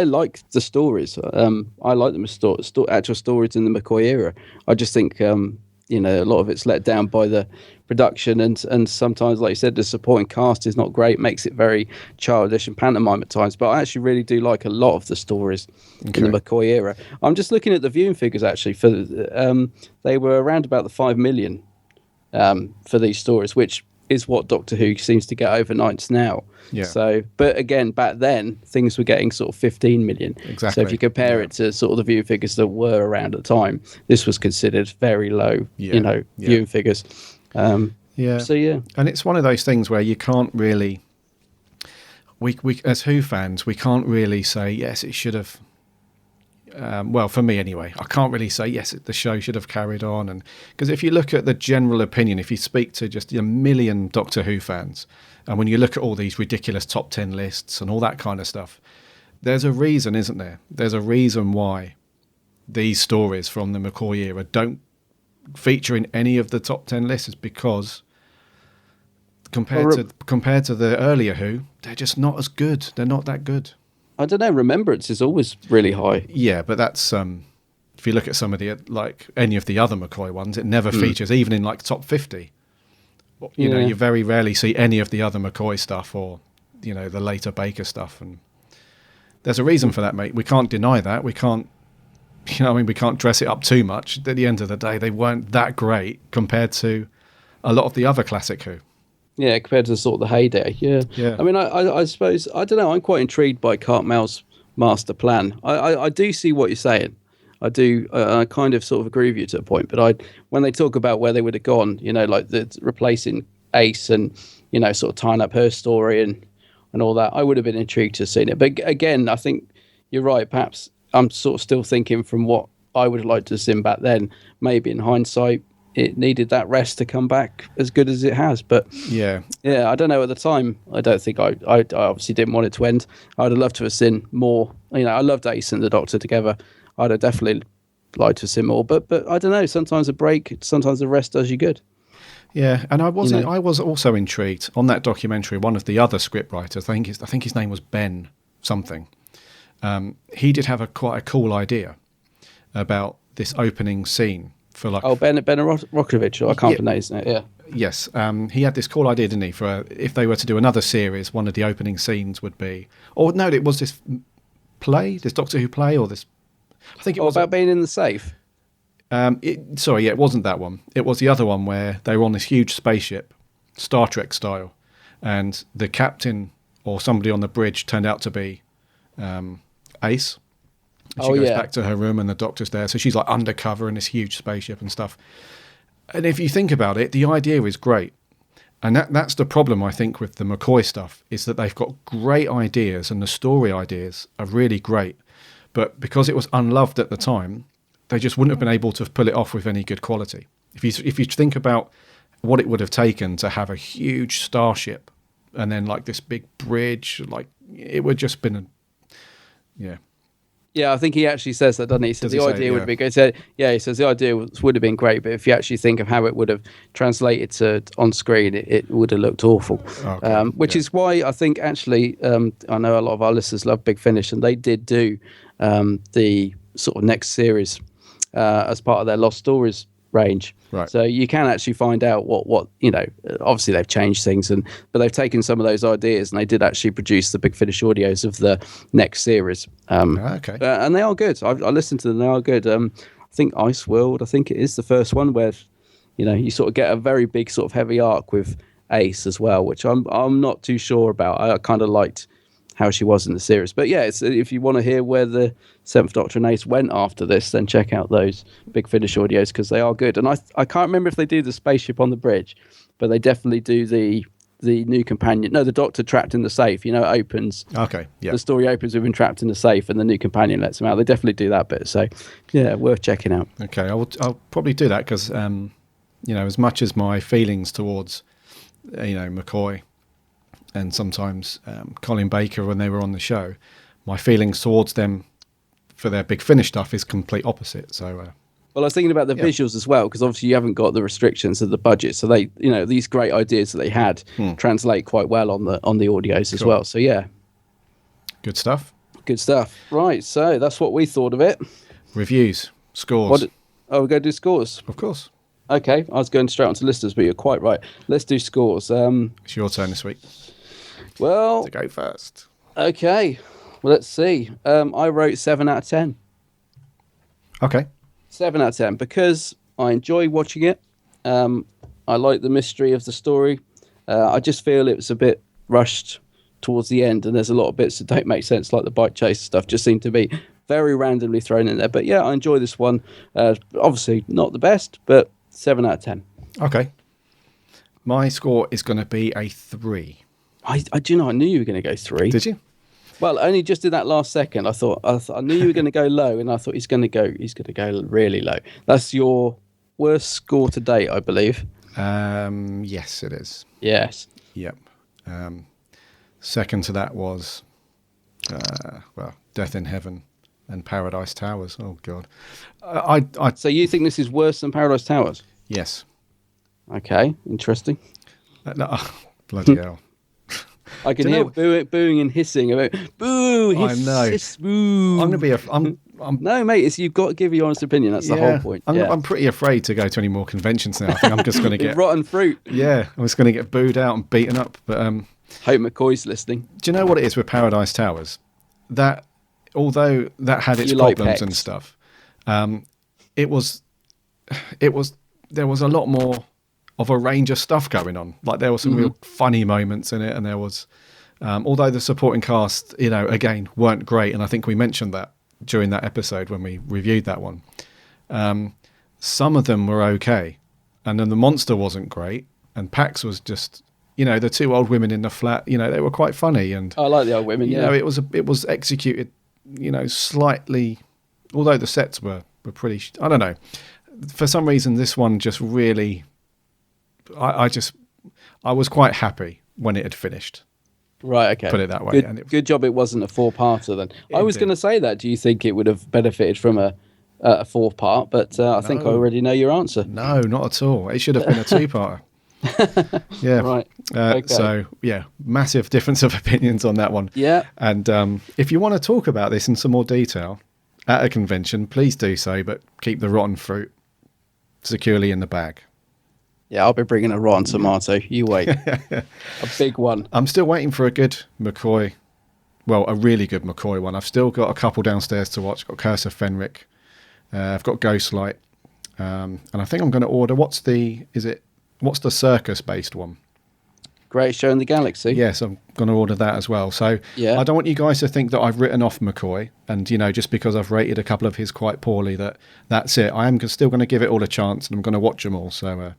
like the stories. I like them as actual stories in the McCoy era. I just think, you know, a lot of it's let down by the production, and sometimes, like you said, the supporting cast is not great, makes it very childish and pantomime at times. But I actually really do like a lot of the stories in the McCoy era. I'm just looking at the viewing figures actually for they were around about the 5 million for these stories, which is what Doctor Who seems to get overnights now. Yeah. So, but again, back then things were getting sort of 15 million. Exactly. So if you compare it to sort of the viewing figures that were around at the time, this was considered very low, viewing figures. Yeah. So yeah, and it's one of those things where you can't really, we as Who fans, we can't really say yes, it should have. Well, for me anyway, I can't really say yes, the show should have carried on, and because if you look at the general opinion, if you speak to just a million Doctor Who fans, and when you look at all these ridiculous top 10 lists and all that kind of stuff, there's a reason, isn't there? There's a reason why these stories from the McCoy era don't feature in any of the top 10 lists, is because compared to the earlier Who, they're just not as good. They're not that good. I don't know. Remembrance is always really high. Yeah, but that's if you look at some of the like any of the other McCoy ones, it never features even in like top 50. You know, you very rarely see any of the other McCoy stuff, or you know, the later Baker stuff, and there's a reason for that, mate. We can't deny that. We can't, you know, I mean, we can't dress it up too much. At the end of the day, they weren't that great compared to a lot of the other classic Who. Yeah, compared to sort of the heyday. Yeah. I mean, I suppose, I don't know, I'm quite intrigued by Cartmell's master plan. I do see what you're saying. I do. I kind of sort of agree with you to a point. But when they talk about where they would have gone, you know, like replacing Ace and, you know, sort of tying up her story and all that, I would have been intrigued to have seen it. But again, I think you're right. Perhaps I'm sort of still thinking from what I would have liked to have seen back then. Maybe in hindsight, it needed that rest to come back as good as it has. But yeah, I don't know. At the time, I don't think I obviously didn't want it to end. I'd have loved to have seen more. You know, I loved Ace and the Doctor together. I'd have definitely liked to have seen more. But I don't know. Sometimes a break, sometimes a rest does you good. Yeah, and I was also intrigued on that documentary. One of the other scriptwriters, I think his name was Ben something. He did have quite a cool idea about this opening scene. For like, Ben Rokovich, I can't pronounce it. Yeah. Yes, he had this cool idea, didn't he? For if they were to do another series, one of the opening scenes would be, or no, it was this play, this Doctor Who play, or this. I think it was about being in the safe. It wasn't that one. It was the other one where they were on this huge spaceship, Star Trek style, and the captain or somebody on the bridge turned out to be Ace. And she goes back to her room and the Doctor's there. So she's like undercover in this huge spaceship and stuff. And if you think about it, the idea is great. And that's the problem, I think, with the McCoy stuff, is that they've got great ideas and the story ideas are really great. But because it was unloved at the time, they just wouldn't have been able to pull it off with any good quality. If you think about what it would have taken to have a huge starship and then like this big bridge, like it would just been Yeah, I think he actually says that, doesn't he? He says the idea would be good. He says the idea would have been great, but if you actually think of how it would have translated to on screen, it would have looked awful. Okay. Which is why I think actually, I know a lot of our listeners love Big Finish, and they did do the sort of next series as part of their Lost Stories range. Right. So you can actually find out what you know. Obviously, they've changed things, but they've taken some of those ideas and they did actually produce the Big Finish audios of the next series. Okay. And they are good. I listened to them. They are good. I think Ice World, I think it is the first one where, you know, you sort of get a very big sort of heavy arc with ace as well, which I'm not too sure about. I kind of liked how she was in the series. But yeah, if you want to hear where the Seventh Doctor and Ace went after this, then check out those Big Finish audios because they are good. And I can't remember if they do the spaceship on the bridge, but they definitely do the new companion. No, the Doctor trapped in the safe. It opens. Okay, yeah. The story opens with him trapped in the safe, and the new companion lets him out. They definitely do that bit. So yeah, worth checking out. Okay, I'll probably do that because as much as my feelings towards McCoy and sometimes Colin Baker when they were on the show, my feelings towards them for their Big Finish stuff is complete opposite. So, well, I was thinking about the visuals as well, because obviously you haven't got the restrictions of the budget, so they, these great ideas that they had translate quite well on the audios as well. So yeah, good stuff. Good stuff. Right, so that's what we thought of it. Reviews, scores. We're going to do scores. Of course. Okay, I was going straight onto listeners, but you're quite right. Let's do scores. It's your turn this week. Well, to go first. Okay. Well, let's see. I wrote 7 out of 10. Okay. 7 out of 10 because I enjoy watching it. I like the mystery of the story. I just feel it was a bit rushed towards the end, and there's a lot of bits that don't make sense, like the bike chase stuff just seem to be very randomly thrown in there. But yeah, I enjoy this one. Obviously not the best, but 7 out of 10. Okay. My score is going to be a 3. I knew you were going to go 3. Did you? Well, only just in that last second, I knew you were going to go low, and I thought he's going to go really low. That's your worst score to date, I believe. Yes, it is. Yes. Yep. Second to that was, Death in Heaven and Paradise Towers. Oh God. So you think this is worse than Paradise Towers? Yes. Okay, interesting. No, bloody hell. I can hear booing and hissing about boo. Hiss, I know. Hiss, boo. I'm going to be no, mate. You've got to give your honest opinion. That's the whole point. I'm pretty afraid to go to any more conventions now. I think I'm just going to get rotten fruit. Yeah, I'm just going to get booed out and beaten up. But hope McCoy's listening. Do you know what it is with Paradise Towers? That although that had its problems and stuff, there was a lot more of a range of stuff going on. Like there were some real funny moments in it, and there was, although the supporting cast, again, weren't great, and I think we mentioned that during that episode when we reviewed that one. Some of them were okay, and then the monster wasn't great, and Pax was just, the two old women in the flat, they were quite funny, and I like the old women. It was executed, slightly, although the sets were pretty. I don't know, for some reason this one just really. I was quite happy when it had finished. Right, okay. Put it that way. Good job it wasn't a 4-parter then. I was going to say that. Do you think it would have benefited from a 4-part? But I think I already know your answer. No, not at all. It should have been a 2-parter. Yeah. Right. Okay. So, yeah, massive difference of opinions on that one. Yeah. And if you want to talk about this in some more detail at a convention, please do so, but keep the rotten fruit securely in the bag. Yeah, I'll be bringing a rotten tomato. You wait. A big one. I'm still waiting for a good McCoy. Well, a really good McCoy one. I've still got a couple downstairs to watch. Got Curse of Fenric. I've got Ghostlight. And I think I'm going to order... What's the circus-based one? Great Show in the Galaxy. Yes, I'm going to order that as well. So yeah. I don't want you guys to think that I've written off McCoy. And, just because I've rated a couple of his quite poorly, that's it. I am still going to give it all a chance, and I'm going to watch them all. So...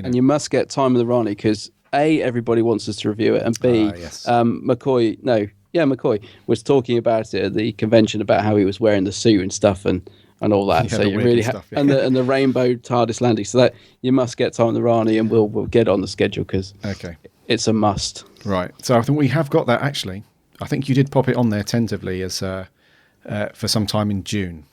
And you must get Time of the Rani because A, everybody wants us to review it, and B, yes. McCoy was talking about it at the convention about how he was wearing the suit and stuff and all that. Yeah, so you really and the rainbow TARDIS landing. So that you must get Time of the Rani, and we'll get on the schedule because it's a must. Right. So I think we have got that actually. I think you did pop it on there tentatively as for some time in June.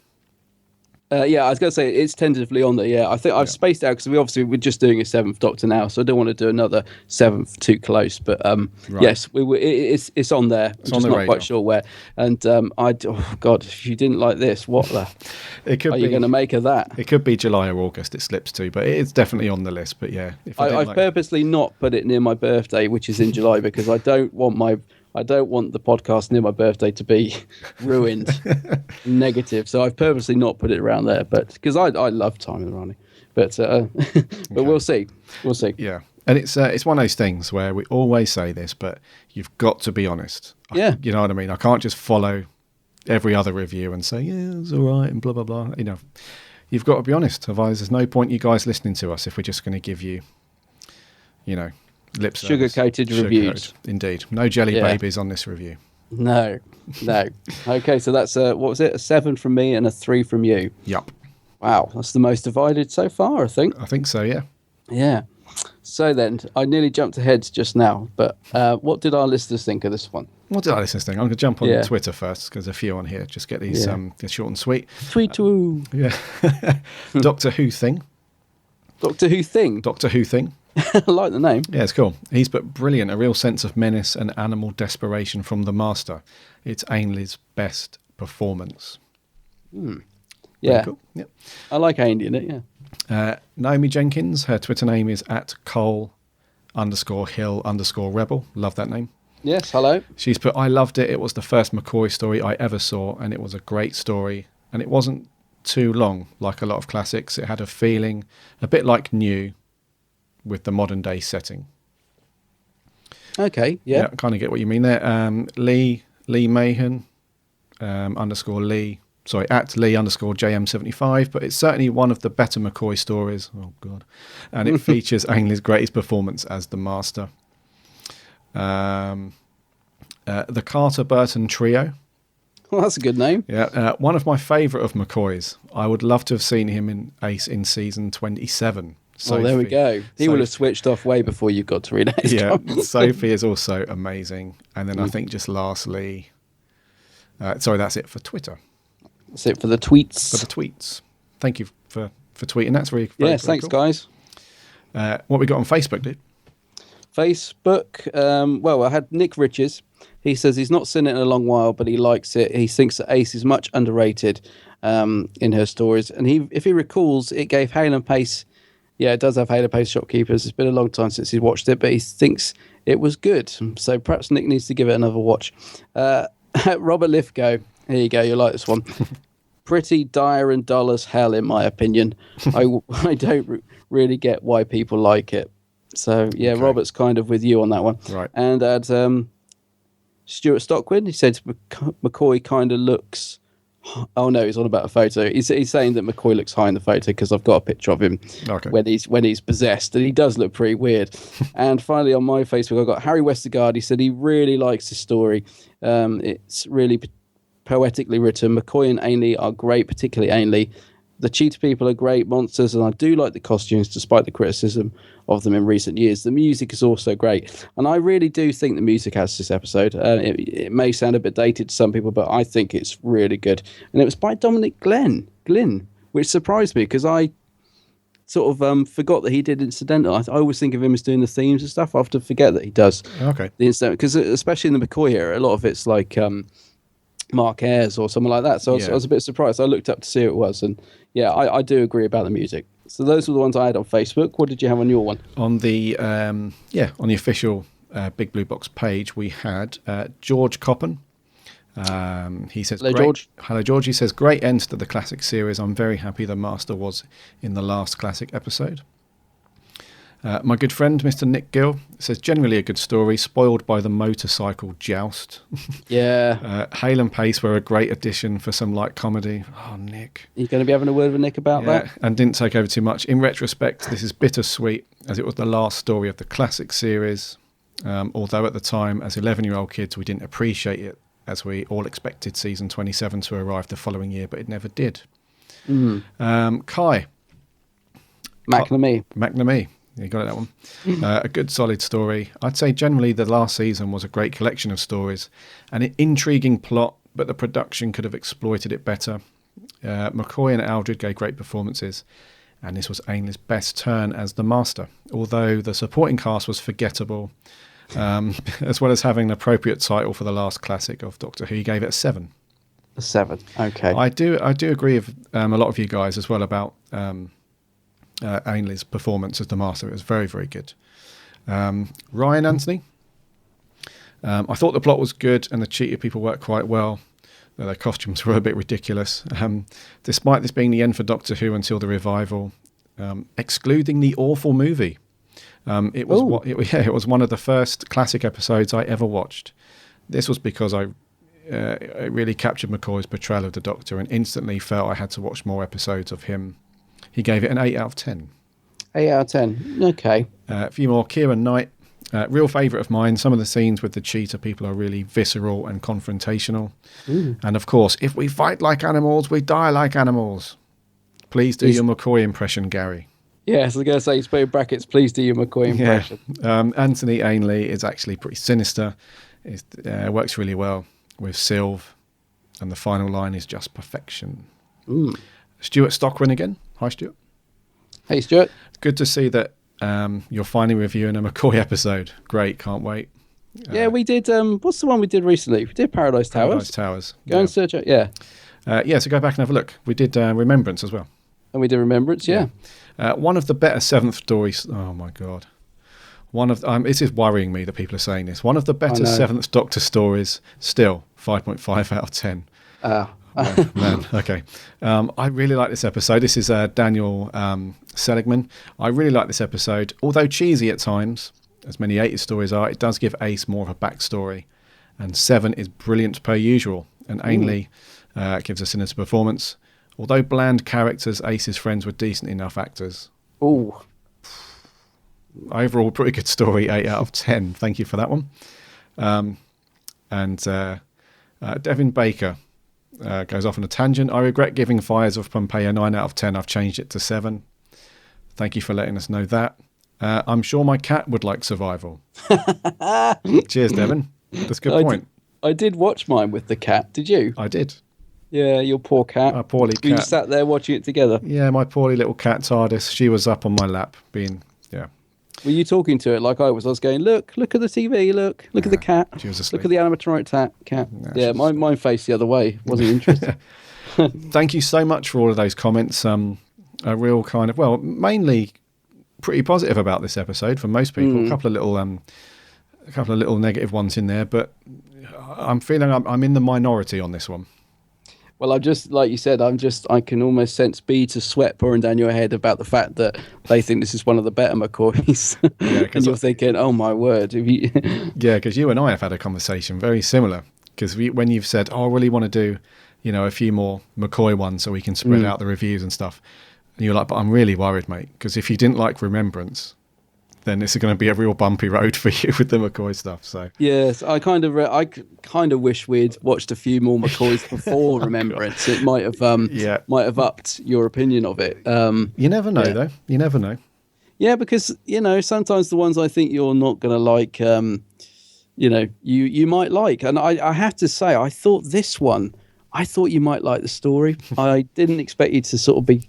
Yeah, I was going to say it's tentatively on there. Yeah, I think I've spaced out because we're just doing a 7th Doctor now, so I don't want to do another 7th too close. But yes, it's on there. I'm just not quite sure where. And God, if you didn't like this, what are you going to make of that? It could be July or August. It slips to, but it's definitely on the list. But yeah, I've purposely not put it near my birthday, which is in July, because I don't want the podcast near my birthday to be ruined, negative. So I've purposely not put it around there, but because I love Time of the Rani, but we'll see. Yeah. And it's one of those things where we always say this, but you've got to be honest. Yeah. You know what I mean? I can't just follow every other review and say, yeah, it's all right and blah, blah, blah. You know, you've got to be honest. Otherwise, there's no point you guys listening to us if we're just going to give you, you know, lip service. Sugar-coated reviews. Indeed. No jelly babies on this review. No. Okay, so that's, what was it? A 7 from me and a 3 from you. Yup. Wow, that's the most divided so far, I think. I think so, yeah. Yeah. So then, I nearly jumped ahead just now, but what did our listeners think of this one? What did I listen to? I'm going to jump on Twitter first because there's a few on here. Just get these short and sweet. Tweet to Yeah. Doctor Who thing. Doctor Who thing. Doctor Who thing. I like the name. Yeah, it's cool. He's put brilliant, a real sense of menace and animal desperation from the Master. It's Ainley's best performance. Yeah. Cool. Yep. I like Ainley in it, yeah. Naomi Jenkins, her Twitter name is @Cole_Hill_Rebel. Love that name. Yes, hello. She's put, I loved it. It was the first McCoy story I ever saw, and it was a great story. And it wasn't too long, like a lot of classics. It had a feeling a bit like New with the modern day setting. Okay, yeah. I kind of get what you mean there. Lee Mahan, _Lee. Sorry, @Lee_JM75, but it's certainly one of the better McCoy stories. Oh, God. And it features Ainley's greatest performance as the Master. The Carter Burton Trio. Well, that's a good name. Yeah, one of my favourite of McCoy's. I would love to have seen him in Ace in season 27. Sophie. Oh, there we go. He would have switched off way before you got to read Ace. Yeah, Sophie is also amazing. And then I think just lastly... sorry, that's it for Twitter. That's it for the tweets. For the tweets. Thank you for tweeting. That's really yes, thanks, cool. guys. What we got on Facebook, dude? Facebook. Well, I had Nick Riches. He says he's not seen it in a long while, but he likes it. He thinks that Ace is much underrated in her stories. And if he recalls, it gave Hale and Pace... Yeah, it does have Hale and Pace Shopkeepers. It's been a long time since he's watched it, but he thinks it was good. So perhaps Nick needs to give it another watch. Robert Lithgow. Here you go. You'll like this one. Pretty dire and dull as hell, in my opinion. I don't really get why people like it. So, yeah, okay. Robert's kind of with you on that one. Right. And at Stuart Stockwin, he said McCoy kind of looks... Oh, no, he's on about a photo. He's saying that McCoy looks high in the photo because I've got a picture of him when he's possessed, and he does look pretty weird. And finally, on my Facebook, I've got Harry Westergaard. He said he really likes the story. It's really poetically written. McCoy and Ainley are great, particularly Ainley. The cheetah people are great monsters, and I do like the costumes despite the criticism of them in recent years. The music is also great, and I really do think the music has this episode. It may sound a bit dated to some people, but I think it's really good. And it was by Dominic Glynn, which surprised me because I sort of forgot that he did Incidental. I always think of him as doing the themes and stuff. I often forget that he does the Incidental, because especially in the McCoy era, a lot of it's like Mark Ayres or something like that. So I was a bit surprised. I looked up to see who it was, and yeah, I do agree about the music. So those were the ones I had on Facebook. What did you have on your one? On the on the official Big Blue Box page, we had George Coppen. He says, "Hello, George." Hello, George. He says, "Great end to the classic series. I'm very happy the Master was in the last classic episode." My good friend, Mr. Nick Gill, says, generally a good story, spoiled by the motorcycle joust. Yeah. Hale and Pace were a great addition for some light comedy. Oh, Nick. Are you going to be having a word with Nick about that? And didn't take over too much. In retrospect, this is bittersweet, as it was the last story of the classic series. Although at the time, as 11-year-old kids, we didn't appreciate it, as we all expected season 27 to arrive the following year, but it never did. Kai. McNamee. You got it, that one. A good, solid story. I'd say generally the last season was a great collection of stories and an intriguing plot, but the production could have exploited it better. McCoy and Aldred gave great performances, and this was Ainley's best turn as the Master, although the supporting cast was forgettable, as well as having an appropriate title for the last classic of Doctor Who. He gave it a 7. A 7, okay. I do agree with a lot of you guys as well about... Ainley's performance as the Master. It was very, very good. Ryan Anthony. I thought the plot was good and the cheetah people worked quite well. Their costumes were a bit ridiculous. Despite this being the end for Doctor Who until the revival, excluding the awful movie. It was it was one of the first classic episodes I ever watched. This was because it really captured McCoy's portrayal of the Doctor, and instantly felt I had to watch more episodes of him. He gave it an 8 out of 10. 8 out of 10. Okay. A few more. Kieran Knight, real favourite of mine. Some of the scenes with the cheetah people are really visceral and confrontational. And of course, if we fight like animals, we die like animals. Please do your McCoy impression, Gary. Yes, I was going to say, he's put in brackets, please do your McCoy impression. Yeah. Anthony Ainley is actually pretty sinister. It works really well with Sylv, and the final line is just perfection. Stuart Stockran again. Hi, Stuart. Hey, Stuart. Good to see that you're finally reviewing a McCoy episode. Great, can't wait. Yeah, we did. What's the one we did recently? We did Paradise Towers. Paradise Towers. Go and search it. Yeah. So go back and have a look. We did Remembrance as well. And we did Remembrance, yeah. One of the better seventh stories. Oh my god. This is worrying me that people are saying this. One of the better Seventh Doctor stories. Still 5.5 out of 10. Man, okay. I really like this episode. This is Daniel Seligman. I really like this episode. Although cheesy at times, as many 80s stories are, it does give Ace more of a backstory. And 7 is brilliant per usual. And Ainley gives a sinister performance. Although bland characters, Ace's friends were decent enough actors. Ooh. Overall, pretty good story, 8 out of 10. Thank you for that one. Devin Baker goes off on a tangent. I regret giving Fires of Pompeii a 9 out of 10. I've changed it to 7. Thank you for letting us know that. I'm sure my cat would like Survival. Cheers, Devin. That's a good point. I did watch mine with the cat. Did you? I did. Yeah, your poor cat. Our poorly cat. We sat there watching it together. Yeah, my poorly little cat Tardis. She was up on my lap, Were you talking to it like I was? I was going, look at the TV, look at the cat. She was asleep. Look at the animatronic cat. Yeah, mine faced the other way. Wasn't interested. Thank you so much for all of those comments. A real kind of, mainly pretty positive about this episode for most people. A couple of little negative ones in there, but I'm feeling I'm in the minority on this one. Well, I'm just, like you said, I can almost sense beads of sweat pouring down your head about the fact that they think this is one of the better McCoys. Yeah, and you're thinking, oh my word. Yeah, because you and I have had a conversation very similar. Because when you've said, I really want to do, a few more McCoy ones so we can spread out the reviews and stuff. And you're like, but I'm really worried, mate. Because if you didn't like Remembrance, then this is going to be a real bumpy road for you with the McCoy stuff. So yes, I kind of wish we'd watched a few more McCoys before Remembrance. It might have upped your opinion of it. You never know, though. You never know. Yeah, because sometimes the ones I think you're not going to like, you might like. And I have to say, I thought this one, I thought you might like the story. I didn't expect you to sort of be.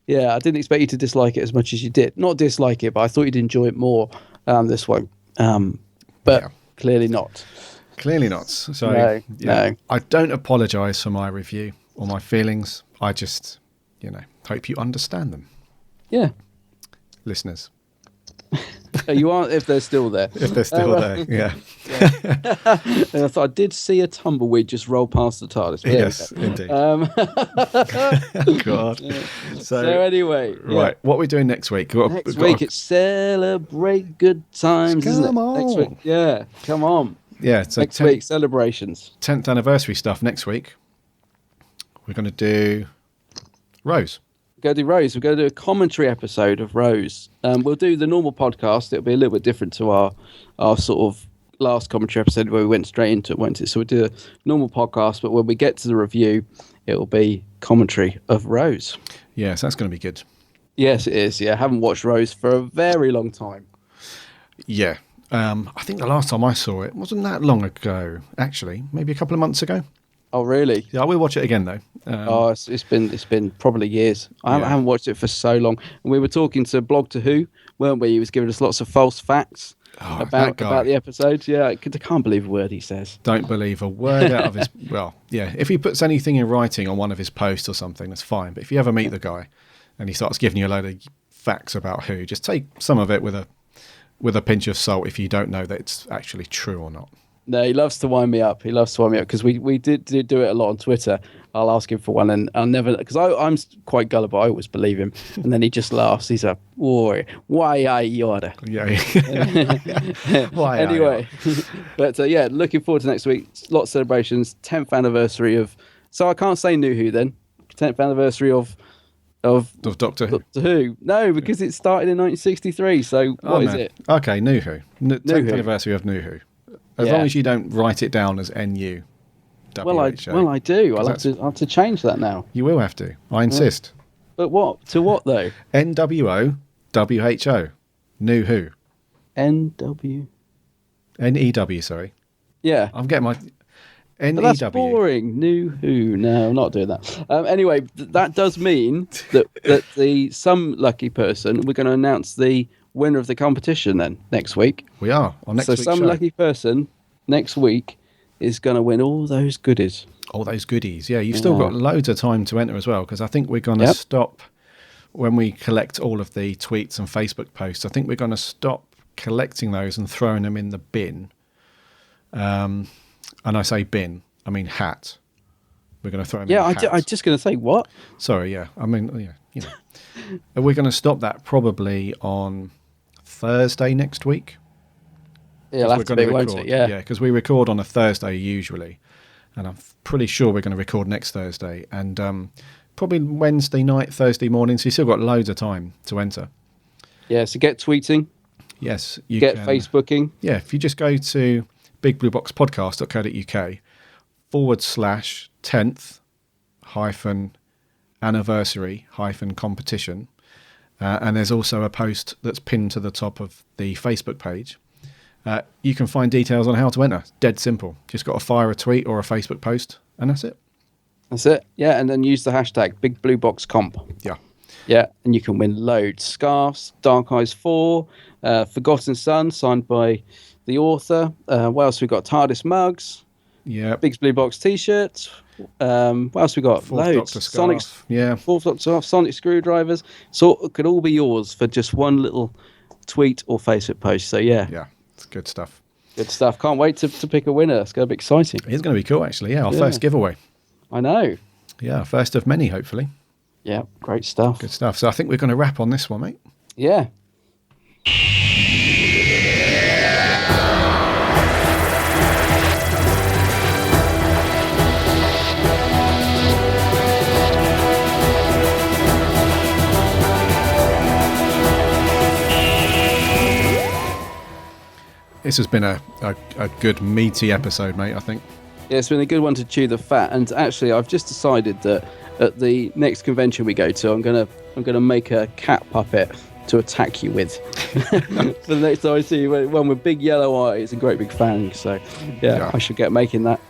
Yeah, I didn't expect you to dislike it as much as you did. Not dislike it, but I thought you'd enjoy it more, this one. But clearly not. Clearly not. So, no. I don't apologise for my review or my feelings. I just, hope you understand them. Yeah. Listeners. You are, if they're still there. If they're still there, yeah. And I thought I did see a tumbleweed just roll past the TARDIS. Yes, indeed. God. Yeah. So anyway. Right, what are we doing next week? Next week, it's Celebrate Good Times, isn't it? Come on. Next week. Yeah, come on. Yeah, so next week, celebrations. 10th anniversary stuff next week. We're going to do Rose. We're going to do Rose. We're going to do a commentary episode of Rose. We'll do the normal podcast. It'll be a little bit different to our sort of last commentary episode where we went straight into it, won't it? So we'll do a normal podcast, but when we get to the review, it'll be commentary of Rose. Yes, that's going to be good. Yes, it is. Yeah, I haven't watched Rose for a very long time. Yeah. I think the last time I saw it wasn't that long ago, actually. Maybe a couple of months ago. Oh, really? Yeah, I will watch it again, though. It's been probably years. I haven't watched it for so long. And we were talking to Blog to Who, weren't we? He was giving us lots of false facts about the episode. Yeah, I can't believe a word he says. Don't believe a word out of his... Well, yeah, if he puts anything in writing on one of his posts or something, that's fine. But if you ever meet the guy and he starts giving you a load of facts about Who, just take some of it with a pinch of salt if you don't know that it's actually true or not. No, he loves to wind me up. Because we did do it a lot on Twitter. I'll ask him for one, and I'll never, because I'm quite gullible. I always believe him, and then he just laughs. He's a boy. Why I yoda? Yeah. Why? Anyway, but yeah, looking forward to next week. Lots of celebrations. 10th anniversary of. So I can't say New Who then. 10th anniversary of Doctor Who. Doctor Who. No, because it started in 1963. So what is it? Okay, New Who. 10th Who. anniversary of New Who. As Yeah. long as you don't write it down as NU. Well, I do. I'll have to change that now. You will have to. I insist. But what? To what though? NWO WHO. New Who. NW. NEW, sorry. Yeah. I'm getting my NEW. But that's boring. New Who. No, I'm not doing that. Anyway, that does mean that some lucky person, we're going to announce the winner of the competition then next week. We are on next week's show. Lucky person next week is going to win all those goodies. All those goodies. Yeah, you've still got loads of time to enter as well, because I think we're going to stop when we collect all of the tweets and Facebook posts. I think we're going to stop collecting those and throwing them in the bin. And I say bin, I mean hat. We're going to throw them in the hat. I'm just going to say what? Sorry, yeah. I mean, yeah, you know. We're going to stop that probably on Thursday next week. Yeah, it'll have to be, won't it? Yeah. Yeah, because we record on a Thursday usually. And I'm pretty sure we're going to record next Thursday. And probably Wednesday night, Thursday morning. So you've still got loads of time to enter. Yeah, so get tweeting. Yes. You get can, Facebooking. Yeah, if you just go to bigblueboxpodcast.co.uk/10th anniversary competition. And there's also a post that's pinned to the top of the Facebook page. You can find details on how to enter. Dead simple. Just got to fire a tweet or a Facebook post, and that's it. That's it. Yeah, and then use the hashtag BigBlueBoxComp. Yeah. Yeah, and you can win loads. Scarves, Dark Eyes 4, Forgotten Son, signed by the author. What else we got? TARDIS mugs. Yeah. Big's Blue Box T-shirts. What else we got? Fourth Loads. Doctor scarf. Fourth Doctor scarf, Sonic screwdrivers. So it could all be yours for just one little tweet or Facebook post. So yeah. Yeah, it's good stuff. Good stuff. Can't wait to pick a winner. It's going to be exciting. It's going to be cool, actually. Yeah, our first giveaway. I know. Yeah, first of many, hopefully. Yeah, great stuff. Good stuff. So I think we're going to wrap on this one, mate. Yeah. This has been a good meaty episode, mate, I think. Yeah, it's been a good one to chew the fat. And actually, I've just decided that at the next convention we go to, I'm gonna make a cat puppet to attack you with. For the next time I see you, one with big yellow eyes and great big fangs. So, yeah. I should get making that.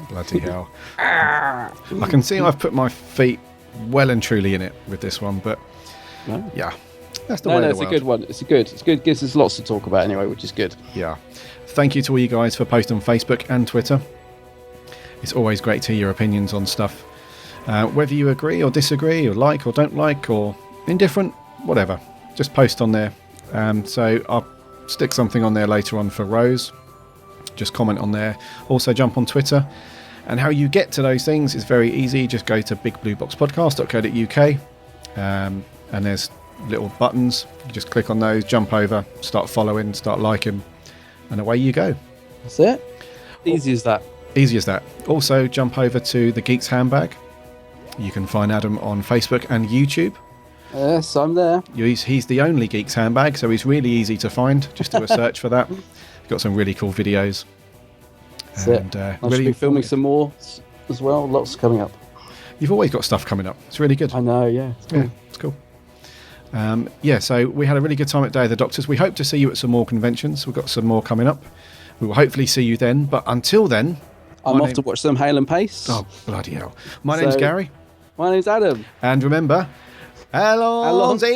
Bloody hell. I can see I've put my feet well and truly in it with this one, but yeah. That's the way of the it's world. a good one. It's good. It gives us lots to talk about anyway, which is good. Yeah. Thank you to all you guys for posting on Facebook and Twitter. It's always great to hear your opinions on stuff. Whether you agree or disagree or like or don't like or indifferent, whatever. Just post on there. So I'll stick something on there later on for Rose. Just comment on there. Also jump on Twitter. And how you get to those things is very easy. Just go to bigblueboxpodcast.co.uk and there's little buttons. You just click on those, jump over, start following, start liking, and away you go. That's it. Easy as that. Easy as that. Also jump over to the Geeks Handbag. You can find Adam on Facebook and YouTube. Yes, I'm there. He's the only Geeks Handbag, so he's really easy to find. Just do a search for that. He's got some really cool videos. That's it. I should be filming some more as well. Lots coming up. You've always got stuff coming up. It's really good. I know, yeah. It's cool. So we had a really good time at Day of the Doctors. We hope to see you at some more conventions. We've got some more coming up. We will hopefully see you then. But until then... I'm off to watch some Hale and Pace. Oh, bloody hell. My name's Gary. My name's Adam. And remember, Allons-y!